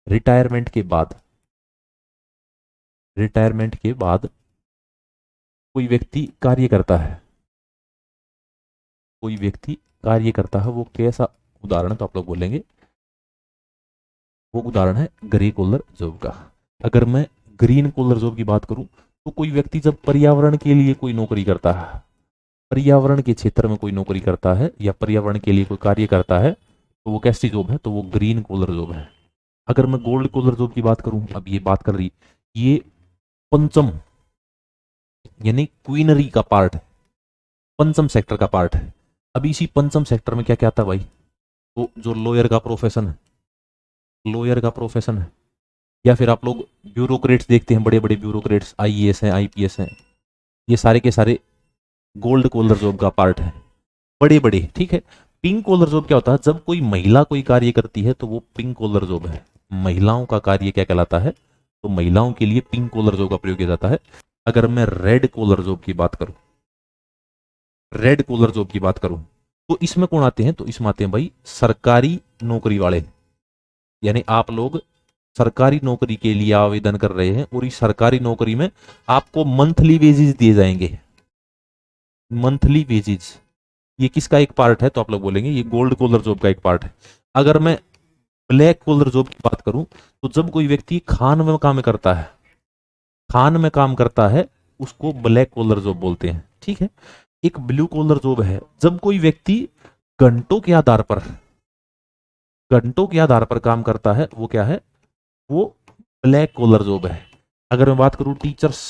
रिटायरमेंट के बाद, रिटायरमेंट के बाद कोई व्यक्ति कार्य करता है, कोई व्यक्ति कार्य करता है, वो कैसा उदाहरण? तो आप लोग बोलेंगे वो उदाहरण है ग्रे कॉलर जॉब का। अगर मैं ग्रीन कॉलर जॉब की बात करूं तो कोई व्यक्ति जब पर्यावरण के लिए कोई नौकरी करता है, पर्यावरण के क्षेत्र में कोई नौकरी करता है या पर्यावरण के लिए कोई कार्य करता है तो वो कैसी जॉब है? तो वो ग्रीन कॉलर जॉब है। अगर मैं गोल्ड कॉलर जॉब की बात करूं, अब ये बात कर रही, ये पंचम यानी क्वीनरी का पार्ट है, पंचम सेक्टर का पार्ट है। अभी इसी पंचम सेक्टर में क्या क्या आता है भाई? तो जो लॉयर का प्रोफेशन है, लॉयर का प्रोफेशन है, या फिर आप लोग ब्यूरोक्रेट्स देखते हैं, बड़े बड़े ब्यूरोक्रेट्स, आईएएस हैं, आईपीएस हैं, ये सारे के सारे गोल्ड कॉलर जॉब का पार्ट है, बड़े बड़े। ठीक है, पिंक कॉलर जॉब क्या होता है? जब कोई महिला कोई कार्य करती है तो वो पिंक कॉलर जॉब है। महिलाओं का कार्य क्या कहलाता है? तो महिलाओं के लिए पिंक कॉलर जॉब का प्रयोग किया जाता है। अगर मैं रेड कॉलर जॉब की बात करूं, रेड कॉलर जॉब की बात करूं तो इसमें कौन आते हैं? तो इसमें आते हैं भाई सरकारी नौकरी वाले, यानी आप लोग सरकारी नौकरी के लिए आवेदन कर रहे हैं और इस सरकारी नौकरी में आपको मंथली वेजेस दिए जाएंगे, मंथली वेजेस। ये किसका एक पार्ट है? तो आप लोग बोलेंगे ये गोल्ड कॉलर जॉब का एक पार्ट है। अगर मैं ब्लैक कॉलर जॉब की बात करूं तो जब कोई व्यक्ति खान में काम करता है, खान में काम करता है, उसको ब्लैक कॉलर जॉब बोलते हैं। ठीक है, एक ब्लू कॉलर जॉब है जब कोई व्यक्ति घंटों के आधार पर, घंटों के आधार पर काम करता है, वो क्या है? वो ब्लैक कॉलर जॉब है। अगर मैं बात करूं टीचर्स,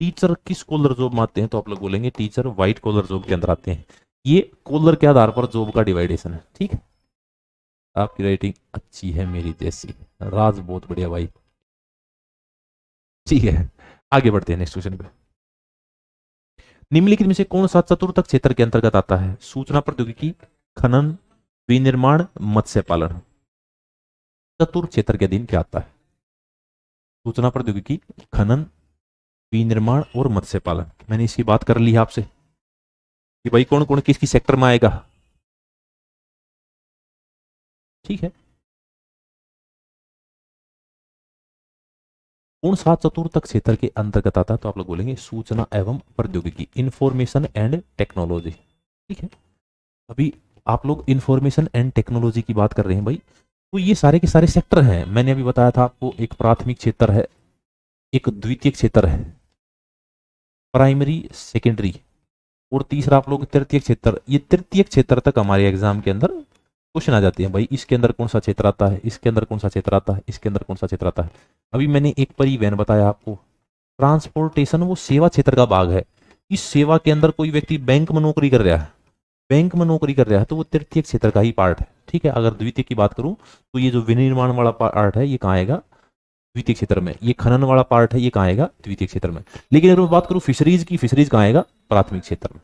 टीचर किस कॉलर जॉब में आते हैं? तो आप लोग बोलेंगे टीचर व्हाइट कॉलर जॉब के अंदर आते हैं। ये कॉलर के आधार पर जॉब का डिवाइडेशन है। ठीक है, आपकी राइटिंग अच्छी है मेरी जैसी, राज बहुत बढ़िया भाई। ठीक है, आगे बढ़ते हैं नेक्स्ट क्वेश्चन पे। निम्नलिखित में से कौन सा चतुर्थक क्षेत्र के अंतर्गत आता है? सूचना प्रौद्योगिकी, खनन, विनिर्माण, मत्स्य पालन। चतुर्थ क्षेत्र के अधीन क्या आता है? सूचना प्रौद्योगिकी, खनन, विनिर्माण और मत्स्य पालन। मैंने इसकी बात कर ली है आपसे, कि भाई कौन कौन किस किस सेक्टर में आएगा। ठीक है, कौन सा चतुर्थक क्षेत्र के अंतर्गत आता है, तो आप लोग बोलेंगे सूचना एवं प्रौद्योगिकी, इंफॉर्मेशन एंड टेक्नोलॉजी। ठीक है, अभी आप लोग इंफॉर्मेशन एंड टेक्नोलॉजी की बात कर रहे हैं भाई, तो ये सारे के सारे सेक्टर हैं। मैंने अभी बताया था आपको, एक प्राथमिक क्षेत्र है, एक द्वितीयक क्षेत्र है, प्राइमरी सेकेंडरी, और तीसरा आप लोग तृतीयक क्षेत्र। ये तृतीयक क्षेत्र तक हमारे एग्जाम के अंदर क्वेश्चन आ जाते हैं भाई, इसके अंदर कौन सा क्षेत्र आता है, इसके अंदर कौन सा क्षेत्र आता है, इसके अंदर कौन सा क्षेत्र आता है। अभी मैंने एक परिवहन बताया आपको, ट्रांसपोर्टेशन वो सेवा क्षेत्र का भाग है। इस सेवा के अंदर कोई व्यक्ति बैंक में नौकरी कर रहा है, बैंक में नौकरी कर रहा है, तो वो तृतीय क्षेत्र का ही पार्ट है। ठीक है, अगर द्वितीय की बात करूं तो ये जो विनिर्माण वाला पार्ट है ये कहाँ आएगा, द्वितीय क्षेत्र में। ये खनन वाला पार्ट है ये कहाँ आएगा, द्वितीय क्षेत्र में। लेकिन अगर मैं बात करूं फिशरीज की, फिशरीज कहाँ आएगा, प्राथमिक क्षेत्र में।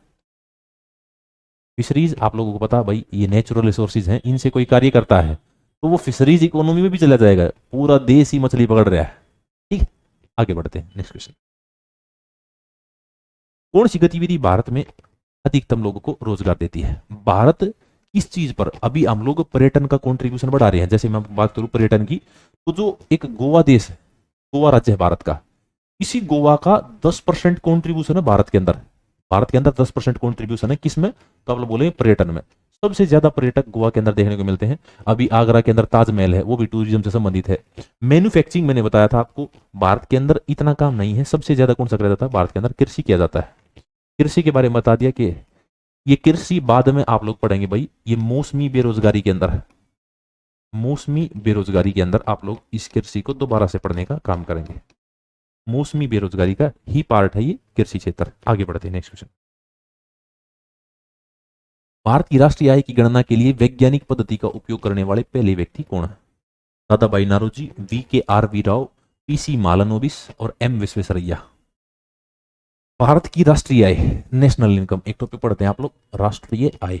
फिशरीज आप लोगों को पता भाई, ये नेचुरल रिसोर्सेज हैं, इनसे कोई कार्य करता है तो वो फिशरीज इकोनॉमी में भी चला जाएगा, पूरा देश ही मछली पकड़ रहा है। ठीक है, आगे बढ़ते हैं, नेक्स्ट क्वेश्चन। कौन सी गतिविधि भारत में अधिकतम लोगों को रोजगार देती है। भारत किस चीज पर, अभी हम लोग पर्यटन का कंट्रीब्यूशन बढ़ा रहे हैं। जैसे मैं बात करूं पर्यटन की, तो जो एक गोवा देश है, गोवा राज्य है भारत का, इसी गोवा का 10% कॉन्ट्रीब्यूशन है भारत के अंदर। भारत के अंदर 10% कॉन्ट्रीब्यूशन है किसमें, तो आप लोग बोले पर्यटन में। सबसे ज्यादा पर्यटक गोवा के अंदर देखने को मिलते हैं। अभी आगरा के अंदर ताजमहल है, वो भी टूरिज्म से संबंधित है। मैन्युफैक्चरिंग मैंने बताया था आपको, भारत के अंदर इतना काम नहीं है। सबसे ज्यादा कौन सा किया जाता है, भारत के अंदर कृषि किया जाता है। कृषि के बारे में बता दिया कि ये कृषि बाद में आप लोग पढ़ेंगे भाई, ये मौसमी बेरोजगारी के अंदर है। मौसमी बेरोजगारी के अंदर आप लोग इस कृषि को दोबारा से पढ़ने का काम करेंगे। मौसमी बेरोजगारी का ही पार्ट है ये कृषि क्षेत्र। आगे बढ़ते हैं, नेक्स्ट क्वेश्चन। भारत की राष्ट्रीय आय की गणना के लिए वैज्ञानिक पद्धति का उपयोग करने वाले पहले व्यक्ति कौन है। दादा भाई नारोजी, VKR राव, PC मालानोबिस और M विश्वेश्वरैया। भारत की राष्ट्रीय आय, नेशनल इनकम, एक टॉपिक पढ़ते हैं आप लोग, राष्ट्रीय आय।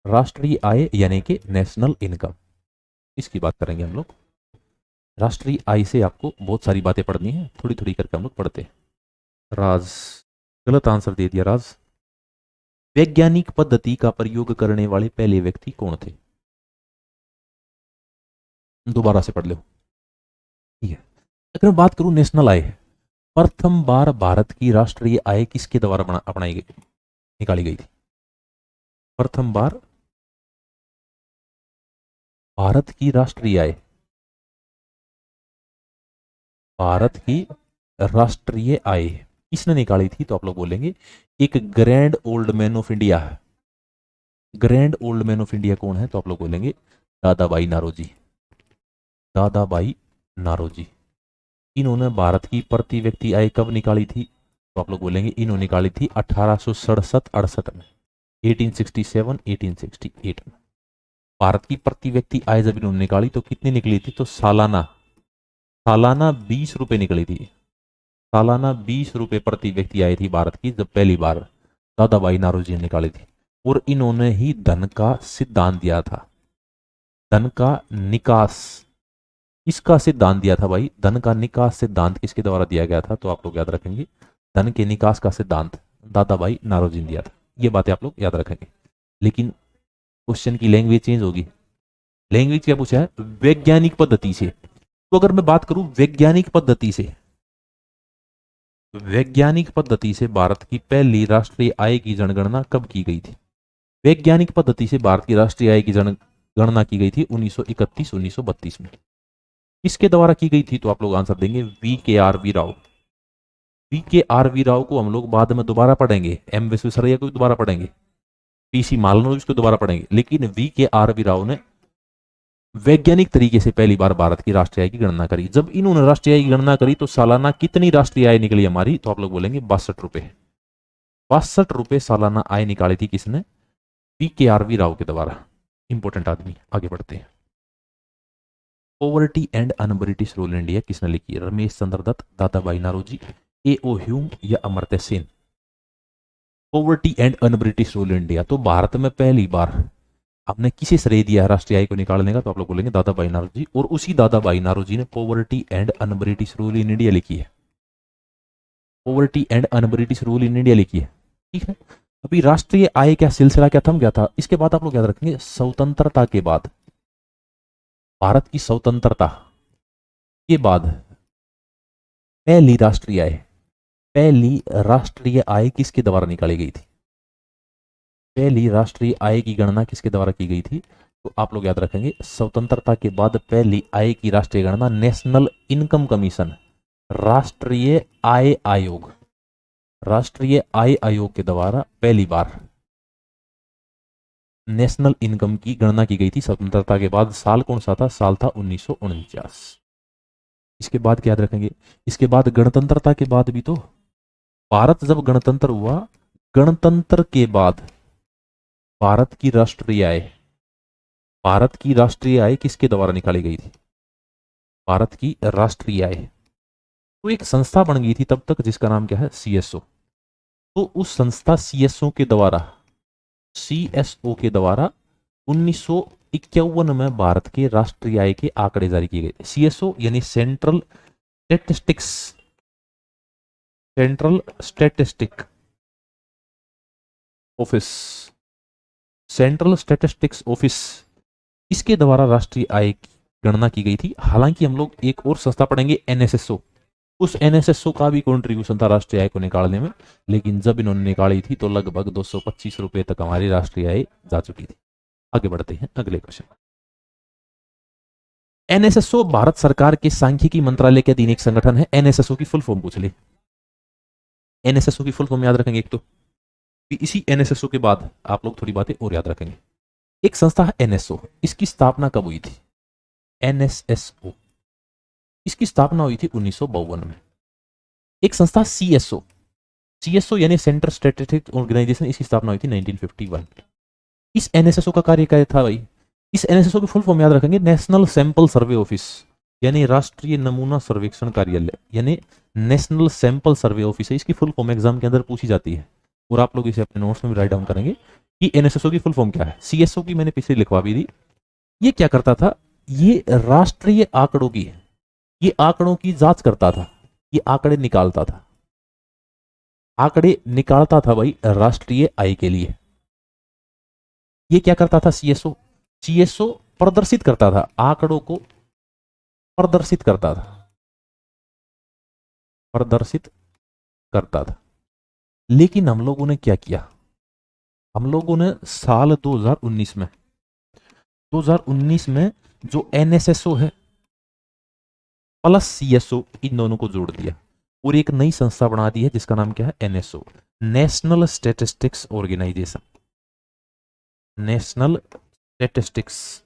राष्ट्रीय आय यानी कि नेशनल इनकम, इसकी बात करेंगे हम लोग। राष्ट्रीय आय से आपको बहुत सारी बातें पढ़नी है, थोड़ी थोड़ी करके हम लोग पढ़ते हैं। राज, गलत आंसर दे दिया राज। वैज्ञानिक पद्धति का प्रयोग करने वाले पहले व्यक्ति कौन थे, दोबारा से पढ़ लो। ठीक है, अगर मैं बात करूं नेशनल आय, प्रथम बार भारत की राष्ट्रीय आय किसके द्वारा अपनाई गई, निकाली गई थी। प्रथम बार भारत की राष्ट्रीय आय, भारत की राष्ट्रीय आय किसने निकाली थी, तो आप लोग बोलेंगे एक grand old man of India है। Grand old man of India कौन है, तो आप लोग बोलेंगे दादा भाई नारोजी। दादा भाई नारोजी, इन्होंने भारत की प्रति व्यक्ति आय कब निकाली थी, तो आप लोग बोलेंगे इन्होंने निकाली थी 1867-68 में, 1867 1868 में। भारत की प्रति व्यक्ति आय जब इन्होंने निकाली तो कितनी निकली थी, तो सालाना, सालाना 20 रुपए निकली थी। सालाना 20 रुपए प्रति व्यक्ति आय थी भारत की, जब पहली बार दादा भाई नारोजी ने निकाली थी। और इन्होंने ही धन का सिद्धांत दिया था, धन का निकास, इसका सिद्धांत दिया था भाई। धन का निकास सिद्धांत किसके द्वारा दिया गया था, तो आप लोग याद रखेंगे धन के निकास का सिद्धांत दादा भाई नारोजी ने दिया था। ये बातें आप लोग याद रखेंगे। लेकिन क्वेश्चन की लैंग्वेज चेंज होगी। लैंग्वेज क्या पूछा है, वैज्ञानिक पद्धति से। तो अगर मैं बात करूं वैज्ञानिक पद्धति से, वैज्ञानिक पद्धति से भारत की पहली राष्ट्रीय आय की जनगणना कब की गई थी। वैज्ञानिक पद्धति से भारत की राष्ट्रीय आय की जनगणना की गई थी 1931-1932 में। किसके द्वारा की गई थी, तो आप लोग आंसर देंगे VKR राव। VKR राव को हम लोग बाद में दोबारा पढ़ेंगे, M विश्वेश्वरैया को भी दोबारा पढ़ेंगे, PC मालनोबिस को दोबारा पढ़ेंगे। लेकिन VKR राव ने वैज्ञानिक तरीके से पहली बार भारत की राष्ट्रीय आय की गणना करी। जब इन्होंने राष्ट्रीय आय की गणना करी तो सालाना कितनी राष्ट्रीय आय निकली हमारी, तो आप लोग बोलेंगे 62 रुपए। 62 रुपए सालाना आय निकाली थी किसने, VKR राव के द्वारा। इंपॉर्टेंट आदमी। आगे बढ़ते हैं। Poverty and un British rule India किसने लिखी है, रमेश चंद्र दत्त, दादा भाई नारोजी, A.O. ह्यूम या Amartya Sen. Poverty and un British rule India, तो भारत में पहली बार आपने किसे श्रेय दिया राष्ट्रीय आय को निकालने का, तो आप लोग बोलेंगे दादा भाई नारोजी। और उसी दादा भाई नारोजी ने poverty and un British rule in India लिखी है। Poverty and un British rule in India लिखी है। ठीक है। अभी राष्ट्रीय आय क्या सिलसिला क्या थम गया था। इसके बाद आप लोग याद रखेंगे स्वतंत्रता के बाद, भारत की स्वतंत्रता के बाद पहली राष्ट्रीय आय, पहली राष्ट्रीय आय किसके द्वारा निकाली गई थी, पहली राष्ट्रीय आय की गणना किसके द्वारा की गई थी। तो आप लोग याद रखेंगे स्वतंत्रता के बाद पहली आय की राष्ट्रीय गणना नेशनल इनकम कमीशन, राष्ट्रीय आय आयोग, राष्ट्रीय आय आयोग के द्वारा पहली बार नेशनल इनकम की गणना की गई थी स्वतंत्रता के बाद। साल कौन सा था, साल था 1949। इसके बाद क्या याद रखेंगे, इसके बाद गणतंत्रता के बाद भी तो, भारत जब गणतंत्र हुआ, गणतंत्र के बाद भारत की राष्ट्रीय आय, भारत की राष्ट्रीय आय किसके द्वारा निकाली गई थी, भारत की राष्ट्रीय आय। तो एक संस्था बन गई थी तब तक जिसका नाम क्या है, सीएसओ। तो उस संस्था सीएसओ के द्वारा, सीएसओ के द्वारा 1951 में भारत के राष्ट्रीय आय के आंकड़े जारी किए गए। सीएसओ यानी central statistics, central statistic office, central statistics office, इसके द्वारा राष्ट्रीय आय की गणना की गई थी। हालांकि हम लोग एक और संस्था पढ़ेंगे एनएसएसओ, उस एनएसएसओ का भी कंट्रीब्यूशन था राष्ट्रीय आय को निकालने में, लेकिन जब इन्होंने निकाली थी तो लगभग 225 रुपए तक हमारी राष्ट्रीय आय जा चुकी थी। आगे बढ़ते हैं अगले क्वेश्चन। एनएसएसओ भारत सरकार के सांख्यिकी मंत्रालय के अधीन एक संगठन है। एनएसएसओ की फुल फॉर्म पूछ ले, एनएसएसओ की फुल फॉर्म याद रखेंगे एक तो, इसी एनएसएसओ के बाद आप लोग थोड़ी बातें और याद रखेंगे। एक संस्था है एनएसओ, इसकी स्थापना कब हुई थी, एनएसएसओ, इसकी स्थापना हुई थी 1952 में। एक संस्था सीएसओ, सीएसओ यानी सेंट्रल स्टैटिस्टिक्स ऑर्गेनाइजेशन, इसकी स्थापना हुई थी 1951। इस एनएसएसओ का कार्य क्या था भाई, इस एनएसएसओ की फुल फॉर्म याद रखेंगे, नेशनल सैंपल सर्वे ऑफिस, यानी राष्ट्रीय नमूना सर्वेक्षण कार्यालय, यानी नेशनल सैंपल सर्वे ऑफिस है। इसकी फुल फॉर्म एग्जाम के अंदर पूछी जाती है और आप लोग इसे अपने नोट्स में भी राइट डाउन करेंगे कि एनएसएसओ की फुल फॉर्म क्या है। सीएसओ की मैंने पिछले लिखवा भी दी। ये क्या करता था, ये राष्ट्रीय आंकड़ों की, ये आंकड़ों की जांच करता था, ये आंकड़े निकालता था, आंकड़े निकालता था भाई राष्ट्रीय आय के लिए। ये क्या करता था सीएसओ, सीएसओ प्रदर्शित करता था, आंकड़ों को प्रदर्शित करता था, प्रदर्शित करता था। लेकिन हम लोगों ने क्या किया, हम लोगों ने साल 2019 में, 2019 में जो एनएसएसओ है प्लस सीएसओ, इन दोनों को जोड़ दिया और एक नई संस्था बना दी है जिसका नाम क्या है, NSO, national statistics organisation, national statistics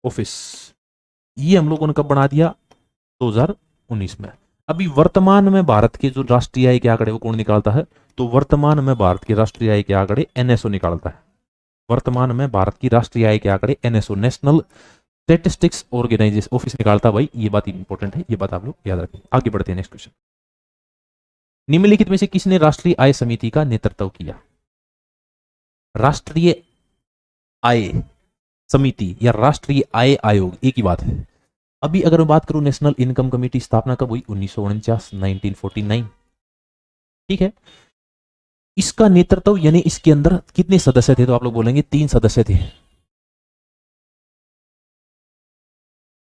office. ये हम लोगों ने कब बना दिया, 2019 में। अभी वर्तमान में भारत के जो राष्ट्रीय आय के आंकड़े वो कौन निकालता है, तो वर्तमान में भारत की राष्ट्रीय आय के आंकड़े एनएसओ निकालता है। वर्तमान में भारत की राष्ट्रीय आय के आंकड़े NSO, national statistics organisation office निकालता। भाई ये बात इंपॉर्टेंट है, ये बात आप लोग याद रखें। आगे बढ़ते हैं नेक्स्ट क्वेश्चन। निम्नलिखित में से किसने राष्ट्रीय आय समिति का नेतृत्व किया, राष्ट्रीय आय समिति या राष्ट्रीय आय आयोग एक ही बात है। अभी अगर मैं बात करूं नेशनल इनकम कमेटी स्थापना कब हुई, 1949, 1949, ठीक है। इसका नेतृत्व यानी इसके अंदर कितने सदस्य थे, तो आप लोग बोलेंगे 3 सदस्य थे।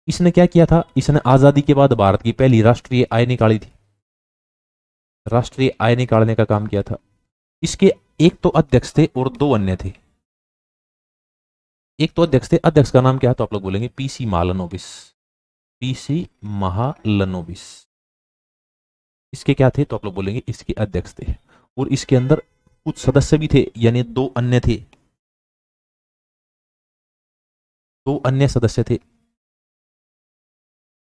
इसने क्या किया था, इसने आजादी के बाद भारत की पहली राष्ट्रीय आय निकाली थी, राष्ट्रीय आय निकालने का काम किया था। इसके एक तो अध्यक्ष थे और 2 अन्य थे। एक तो अध्यक्ष थे, अध्यक्ष का नाम क्या है, तो आप लोग बोलेंगे पीसी महालनोबिस, पीसी महालनोबिस। इसके क्या थे, तो आप लोग बोलेंगे इसके अध्यक्ष थे। और इसके अंदर कुछ सदस्य भी थे, यानी 2 अन्य थे, 2 अन्य सदस्य थे।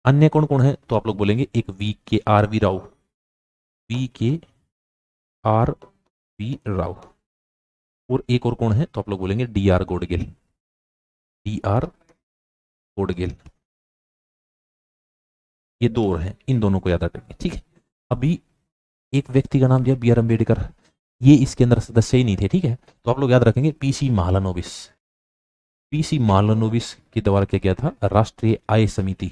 अन्य कौन कौन है, तो आप लोग बोलेंगे एक वी के आर वी राव, वी के आर वी राव, और एक और कौन है, तो आप लोग बोलेंगे D R Gadgil, D R Gadgil. ये 2 और हैं, इन दोनों को याद रखेंगे, ठीक है। अभी एक व्यक्ति का नाम दिया बी आर अम्बेडकर, ये इसके अंदर सदस्य ही नहीं थे, ठीक है। तो आप लोग याद रखेंगे पीसी महालनोबिस, पीसी महालनोबिस के द्वारा क्या किया था, राष्ट्रीय आय समिति,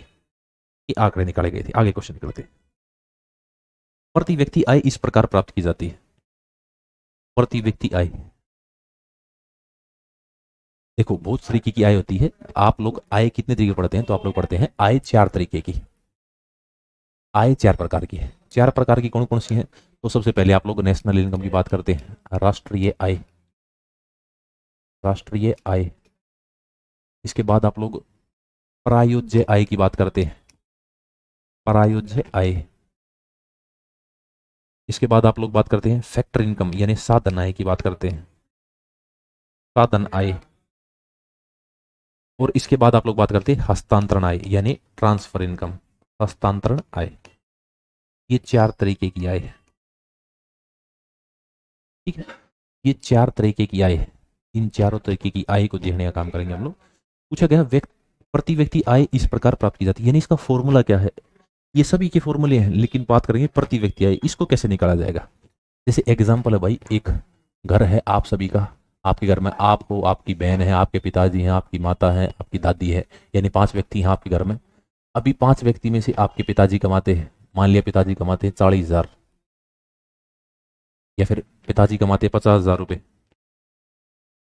ये आंकड़े निकाले गए थे। आगे क्वेश्चन निकलते। प्रति व्यक्ति आय इस प्रकार प्राप्त की जाती है। प्रति व्यक्ति आय, देखो बहुत तरीके की आय होती है। आप लोग आय कितने तरीके पढ़ते हैं, तो आप लोग पढ़ते हैं आय 4 तरीके की। आय 4 प्रकार की है। 4 प्रकार की कौन कौन सी है? तो सबसे पहले आप लोग नेशनल इनकम की बात करते हैं, राष्ट्रीय आय, राष्ट्रीय आय। इसके बाद आप लोग प्रायोज्य आय की बात करते हैं, प्रायोज्य आय। इसके बाद आप लोग बात करते हैं फैक्टर इनकम यानी साधन आय की बात करते हैं, साधन आय। और इसके बाद आप लोग बात करते हैं हस्तांतरण आय यानी ट्रांसफर इनकम, हस्तांतरण आय। ये 4 तरीके की आय है, ठीक है। ये 4 तरीके की आय है। इन चारों तरीके की आय को देखने का काम करेंगे हम लोग। पूछा गया प्रति व्यक्ति आय इस प्रकार प्राप्त की जाती है, यानी इसका फॉर्मूला क्या है। ये सभी के फॉर्मूले हैं, लेकिन बात करेंगे प्रति व्यक्ति आय, इसको कैसे निकाला जाएगा। जैसे एग्जांपल है भाई, एक घर है आप सभी का, आपके घर में आप हो, आपकी बहन है, आपके पिताजी हैं, आपकी माता है, आपकी दादी है, यानी 5 व्यक्ति हैं आपके घर में। अभी 5 व्यक्ति में से आपके पिताजी कमाते हैं, मान लिया पिताजी कमाते हैं 40,000, या फिर पिताजी कमाते हैं 50,000 रुपये।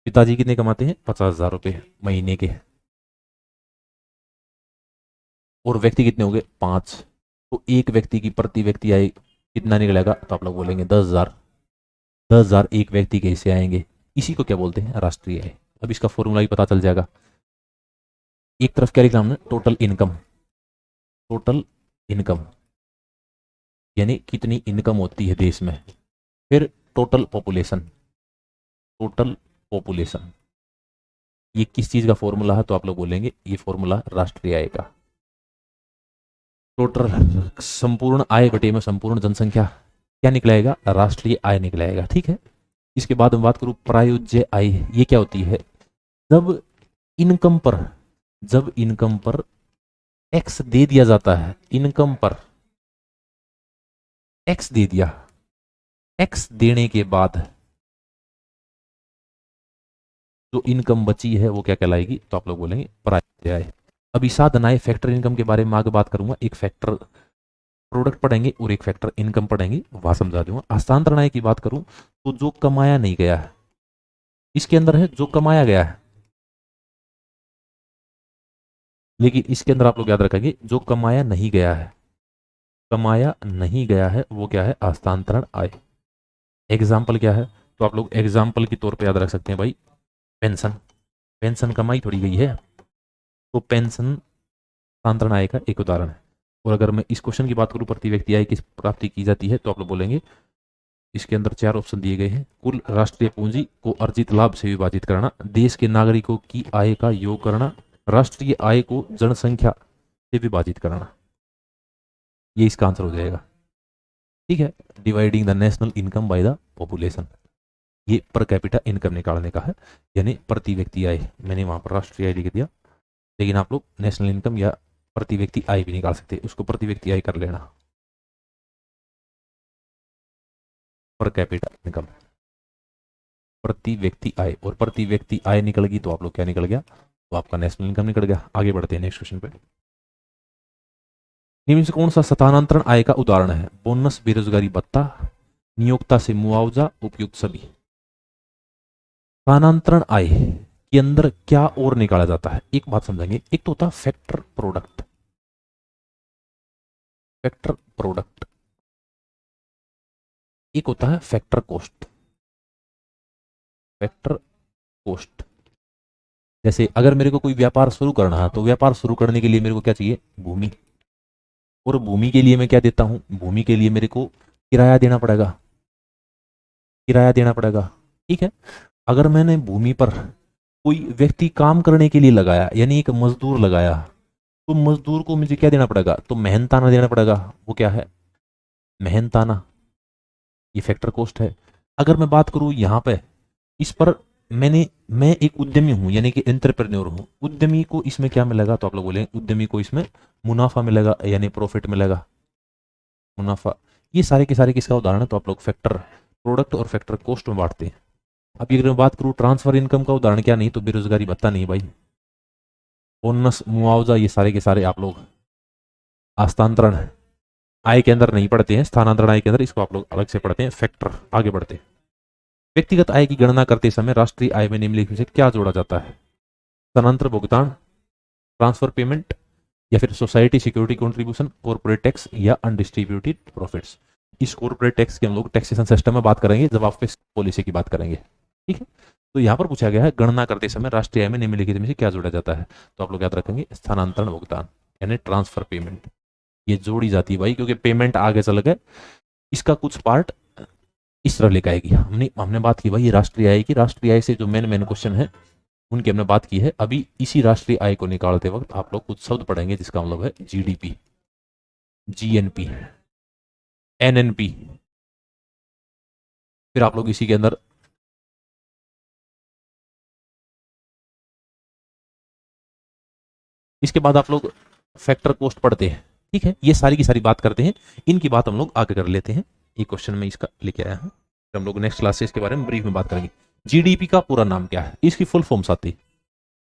पिताजी कितने कमाते हैं? 50,000 रुपये महीने के। और व्यक्ति कितने हो गए? 5। तो एक व्यक्ति की प्रति व्यक्ति आय कितना निकलेगा? तो आप लोग बोलेंगे 10,000। 10,000 एक व्यक्ति के हिस्से आएंगे। इसी को क्या बोलते हैं? राष्ट्रीय आय। अब इसका फॉर्मूला ही पता चल जाएगा। एक तरफ क्या लिखा हमने? टोटल इनकम, टोटल इनकम यानी कितनी इनकम होती है देश में। फिर टोटल पॉपुलेशन, टोटल पॉपुलेशन। ये किस चीज का फॉर्मूला है? तो आप लोग बोलेंगे ये फॉर्मूला राष्ट्रीय आय का। टोटल संपूर्ण आय बटे में संपूर्ण जनसंख्या, क्या निकलेगा? राष्ट्रीय आय निकलेगा, ठीक है। इसके बाद मैं बात करूं प्रायोज्य आय। ये क्या होती है? जब इनकम पर, जब इनकम पर टैक्स दे दिया जाता है, इनकम पर टैक्स दे दिया, टैक्स देने के बाद जो इनकम बची है वो क्या कहलाएगी? तो आप लोग बोलेंगे प्रायोज्य आय। अभी साधन आय फैक्टर इनकम के बारे में आगे बात करूंगा। एक फैक्टर प्रोडक्ट पढ़ेंगे और एक फैक्टर इनकम पढ़ेंगे, वहां समझा दूंगा। हस्तांतरण आय की बात करूं तो जो कमाया नहीं गया है, इसके अंदर है जो कमाया गया है, लेकिन इसके अंदर आप लोग याद रखेंगे जो कमाया नहीं गया है, कमाया नहीं गया है वो क्या है? हस्तांतरण आय। एग्जाम्पल क्या है? तो आप लोग एग्जाम्पल के तौर पे याद रख सकते हैं भाई, पेंशन। पेंशन कमाई थोड़ी गई है, तो पेंशन हस्तांतरण आय का एक उदाहरण है। और अगर मैं इस क्वेश्चन की बात करूं प्रति व्यक्ति आय किस प्राप्ति की जाती है, तो आप लोग बोलेंगे इसके अंदर 4 ऑप्शन दिए गए हैं। कुल राष्ट्रीय पूंजी को अर्जित लाभ से विभाजित करना, देश के नागरिकों की आय का योग करना, राष्ट्रीय आय को जनसंख्या से विभाजित करना। ये इसका आंसर हो जाएगा, ठीक है। Dividing the national income by the population, ये पर कैपिटा इनकम निकालने का है, यानी प्रति व्यक्ति आय। मैंने वहां पर राष्ट्रीय आय लिख दिया, लेकिन आप लोग नेशनल इनकम या प्रति व्यक्ति आय भी निकाल सकते हैं, उसको प्रति व्यक्ति आय कर लेना। पर कैपिटा इनकम, प्रति व्यक्ति आय, और प्रति व्यक्ति आय निकल गई तो आप लोग क्या निकल गया? तो आपका नेशनल इनकम निकल गया। आगे बढ़ते हैं नेक्स्ट क्वेश्चन पे। निम्न से कौन सा स्थानांतरण आय का उदाहरण है? बोनस, बेरोजगारी भत्ता, नियोक्ता से मुआवजा, उपयुक्त सभी। स्थानांतरण आय के अंदर क्या और निकाला जाता है? एक बात समझेंगे, एक तो होता है फैक्टर प्रोडक्ट, फैक्टर प्रोडक्ट, एक होता है फैक्टर कॉस्ट, फैक्टर कॉस्ट। जैसे अगर मेरे को कोई व्यापार शुरू करना है, तो व्यापार शुरू करने के लिए मेरे को क्या चाहिए? भूमि। और भूमि के लिए मैं क्या देता हूं? भूमि के लिए मेरे को किराया देना पड़ेगा, किराया देना पड़ेगा, ठीक है। अगर मैंने भूमि पर कोई व्यक्ति काम करने के लिए लगाया, यानी एक मजदूर लगाया, तो मजदूर को मुझे क्या देना पड़ेगा? तो मेहनताना देना पड़ेगा। वो क्या है? मेहनताना। ये फैक्टर कॉस्ट है। अगर मैं बात करूं यहाँ पे, इस पर मैं एक उद्यमी हूं, यानी कि एंटरप्रेन्योर हूं। उद्यमी को इसमें क्या मिलेगा? तो आप लोग बोलेंगे उद्यमी को इसमें मुनाफा मिलेगा, यानी प्रॉफिट मिलेगा, मुनाफा। ये सारे के सारे किसका उदाहरण है? तो आप लोग फैक्टर प्रोडक्ट और फैक्टर कॉस्ट में बांटते हैं। अभी अगर मैं बात करूं ट्रांसफर इनकम का उदाहरण क्या नहीं? तो बेरोजगारी भत्ता नहीं भाई, बोनस, मुआवजा, ये सारे के सारे आप लोग हस्तांतरण आय के अंदर नहीं पढ़ते हैं, स्थानांतरण आय के अंदर, इसको आप लोग अलग से पढ़ते हैं। फैक्टर, आगे बढ़ते हैं। व्यक्तिगत आय की गणना करते समय राष्ट्रीय आय में निम्नलिखित में से क्या जोड़ा जाता है? स्थानांतरण भुगतान, ट्रांसफर पेमेंट, या फिर society security contribution, corporate tax, या अनडिस्ट्रीब्यूटेड प्रॉफिट्स। इस कॉर्पोरेट टैक्स की हम लोग टैक्सेशन सिस्टम में बात करेंगे जब आप पॉलिसी की बात करेंगे, ठीक है। तो यहाँ पर पूछा गया है गणना करते समय राष्ट्रीय आय में निम्नलिखित में से क्या जोड़ा जाता है, तो आप लोग याद रखेंगे स्थानांतरण भुगतान यानी ट्रांसफर पेमेंट, ये जोड़ी जाती है भाई, क्योंकि पेमेंट आगे चल गए इसका कुछ पार्ट इस तरह लेकर आएगी। हमने बात की भाई ये राष्ट्रीय आय की, राष्ट्रीय आय से जो मेन क्वेश्चन है उनकी हमने बात की है। अभी इसी राष्ट्रीय आय को निकालते वक्त आप लोग कुछ शब्द पढ़ेंगे जिसका मतलब है जीडीपी, जीएनपी, एनएनपी, फिर आप लोग इसी के अंदर इसके बाद आप लोग फैक्टर कॉस्ट पढ़ते हैं, ठीक है। ये सारी की सारी बात करते हैं, इनकी बात हम लोग आगे कर लेते हैं। ये क्वेश्चन में इसका लेके आया हूं, हम लोग नेक्स्ट क्लास से इसके बारे में ब्रीफ में बात करेंगे। जीडीपी का पूरा नाम क्या है, इसकी फुल फॉर्म्स आती है,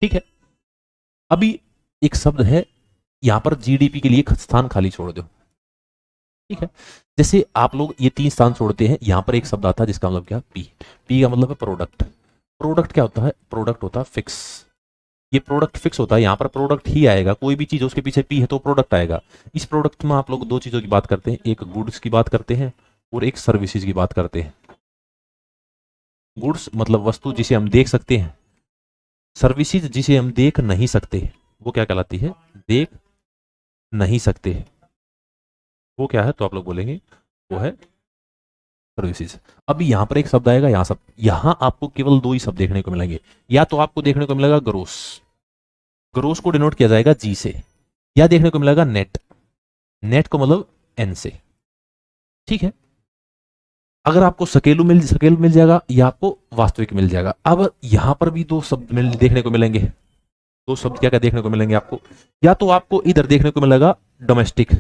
ठीक है। अभी एक शब्द है यहां पर जीडीपी के लिए स्थान खाली छोड़ दो, ठीक है। जैसे आप लोग ये 3 स्थान छोड़ते हैं, यहां पर एक शब्द आता है जिसका मतलब क्या, पी। पी का मतलब है प्रोडक्ट। प्रोडक्ट क्या होता है, प्रोडक्ट होता है फिक्स। ये प्रोडक्ट फिक्स होता है, यहाँ पर प्रोडक्ट ही आएगा, कोई भी चीज उसके पीछे पी है तो प्रोडक्ट आएगा। इस प्रोडक्ट में आप लोग 2 चीजों की बात करते हैं, एक गुड्स की बात करते हैं और एक सर्विसेज की बात करते हैं। गुड्स मतलब वस्तु जिसे हम देख सकते हैं, सर्विसेज जिसे हम देख नहीं सकते, वो क्या कहलाती है, देख नहीं सकते, वो क्या है, तो आप लोग बोलेंगे वो है सर्विसेज। अभी यहां पर एक शब्द आएगा, यहां आपको केवल 2 ही शब्द देखने को मिलेंगे। या तो आपको देखने को मिलेगा ग्रोस, ग्रोस को डिनोट किया जाएगा जी से, या देखने को मिलेगा नेट, नेट को मतलब एन से, ठीक है। अगर आपको स्केल मिल जाएगा या आपको वास्तविक मिल जाएगा। अब यहां पर भी 2 शब्द देखने को मिलेंगे। 2 शब्द क्या क्या देखने को मिलेंगे आपको, या तो आपको इधर देखने को मिलेगा डोमेस्टिक,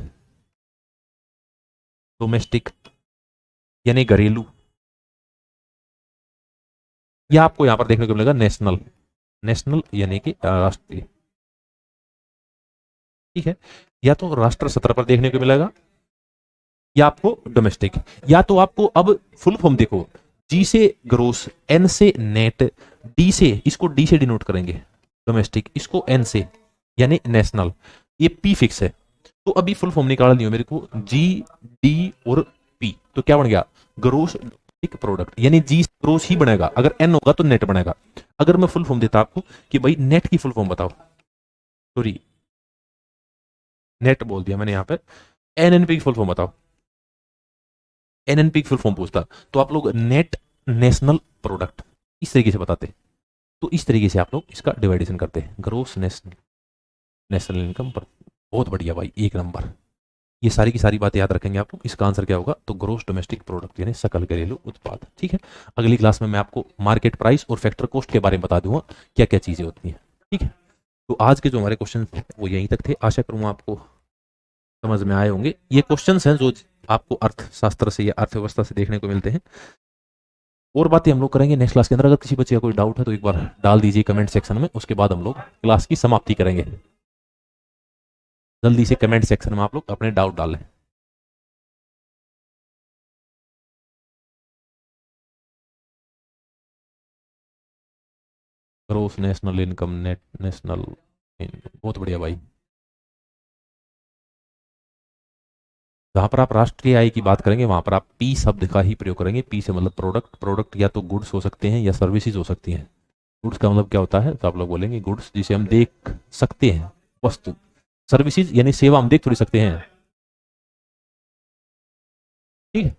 डोमेस्टिक यानी घरेलू, या आपको यहां पर देखने को मिलेगा नेशनल, नेशनल यानी कि राष्ट्रीय, ठीक है। या तो राष्ट्र स्तर पर देखने को मिलेगा या आपको डोमेस्टिक, या तो आपको अब फुल फॉर्म देखो, जी से ग्रोस, एन से नेट, डी से, इसको डी से डिनोट करेंगे डोमेस्टिक, इसको एन से यानी नेशनल, ये पी फिक्स है। तो अभी फुल फॉर्म निकालनी हो मेरे को, जी डी और पी, तो क्या बन गया, ग्रोस डोमेस्टिक प्रोडक्ट, यानी जी ग्रोस ही बनेगा, अगर एन होगा तो नेट बनेगा। अगर मैं फुल फॉर्म देता आपको कि भाई नेट की फुल फॉर्म बताओ, सॉरी नेट बोल दिया मैंने यहाँ पे, एनएनपी की फुल फॉर्म बताओ, एनएनपी की फुल फॉर्म पूछता तो आप लोग नेट नेशनल प्रोडक्ट इस तरीके से बताते। तो इस तरीके से आप लोग इसका डिवाइडेशन करते हैं, ग्रोस नेशनल, नेशनल इनकम पर। बहुत बढ़िया भाई, 1 नंबर। ये सारी की सारी बातें याद रखेंगे आप लोग। इसका आंसर क्या होगा, तो ग्रोस डोमेस्टिक प्रोडक्ट यानी सकल घरेलू उत्पाद, ठीक है। अगली क्लास में मैं आपको मार्केट प्राइस और फैक्टर कॉस्ट के बारे में बता दूंगा क्या क्या चीजें होती हैं, ठीक है। तो आज के जो हमारे क्वेश्चन वो यहीं तक थे, आशा करूंगा आपको समझ में आए होंगे। ये क्वेश्चंस हैं जो आपको अर्थशास्त्र से या अर्थव्यवस्था से देखने को मिलते हैं। और बातें हम लोग करेंगे नेक्स्ट क्लास के अंदर। अगर किसी बच्चे का कोई डाउट है तो एक बार डाल दीजिए कमेंट सेक्शन में, उसके बाद हम लोग क्लास की समाप्ति करेंगे। जल्दी से कमेंट सेक्शन में आप लोग अपने डाउट डालें। Gross national income, net national, बहुत बढ़िया भाई। जहां पर आप राष्ट्रीय आय की बात करेंगे वहां पर आप पी शब्द का ही प्रयोग करेंगे। पी से मतलब प्रोडक्ट, प्रोडक्ट या तो गुड्स हो सकते हैं या सर्विसेज हो सकती हैं। गुड्स का मतलब क्या होता है, तो आप लोग बोलेंगे गुड्स जिसे हम देख सकते हैं, वस्तु। सर्विसेज यानी सेवा हम देख थोड़ी सकते हैं, ठीक है।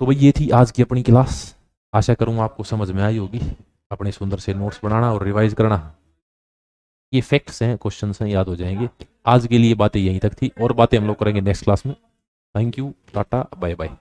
तो भाई ये थी आज की अपनी क्लास, आशा करूंगा आपको समझ में आई होगी। अपने सुंदर से नोट्स बनाना और रिवाइज करना, ये फैक्ट्स हैं, क्वेश्चंस हैं, याद हो जाएंगे। आज के लिए बातें यहीं तक थी, और बातें हम लोग करेंगे नेक्स्ट क्लास में। Thank you, tata, bye bye.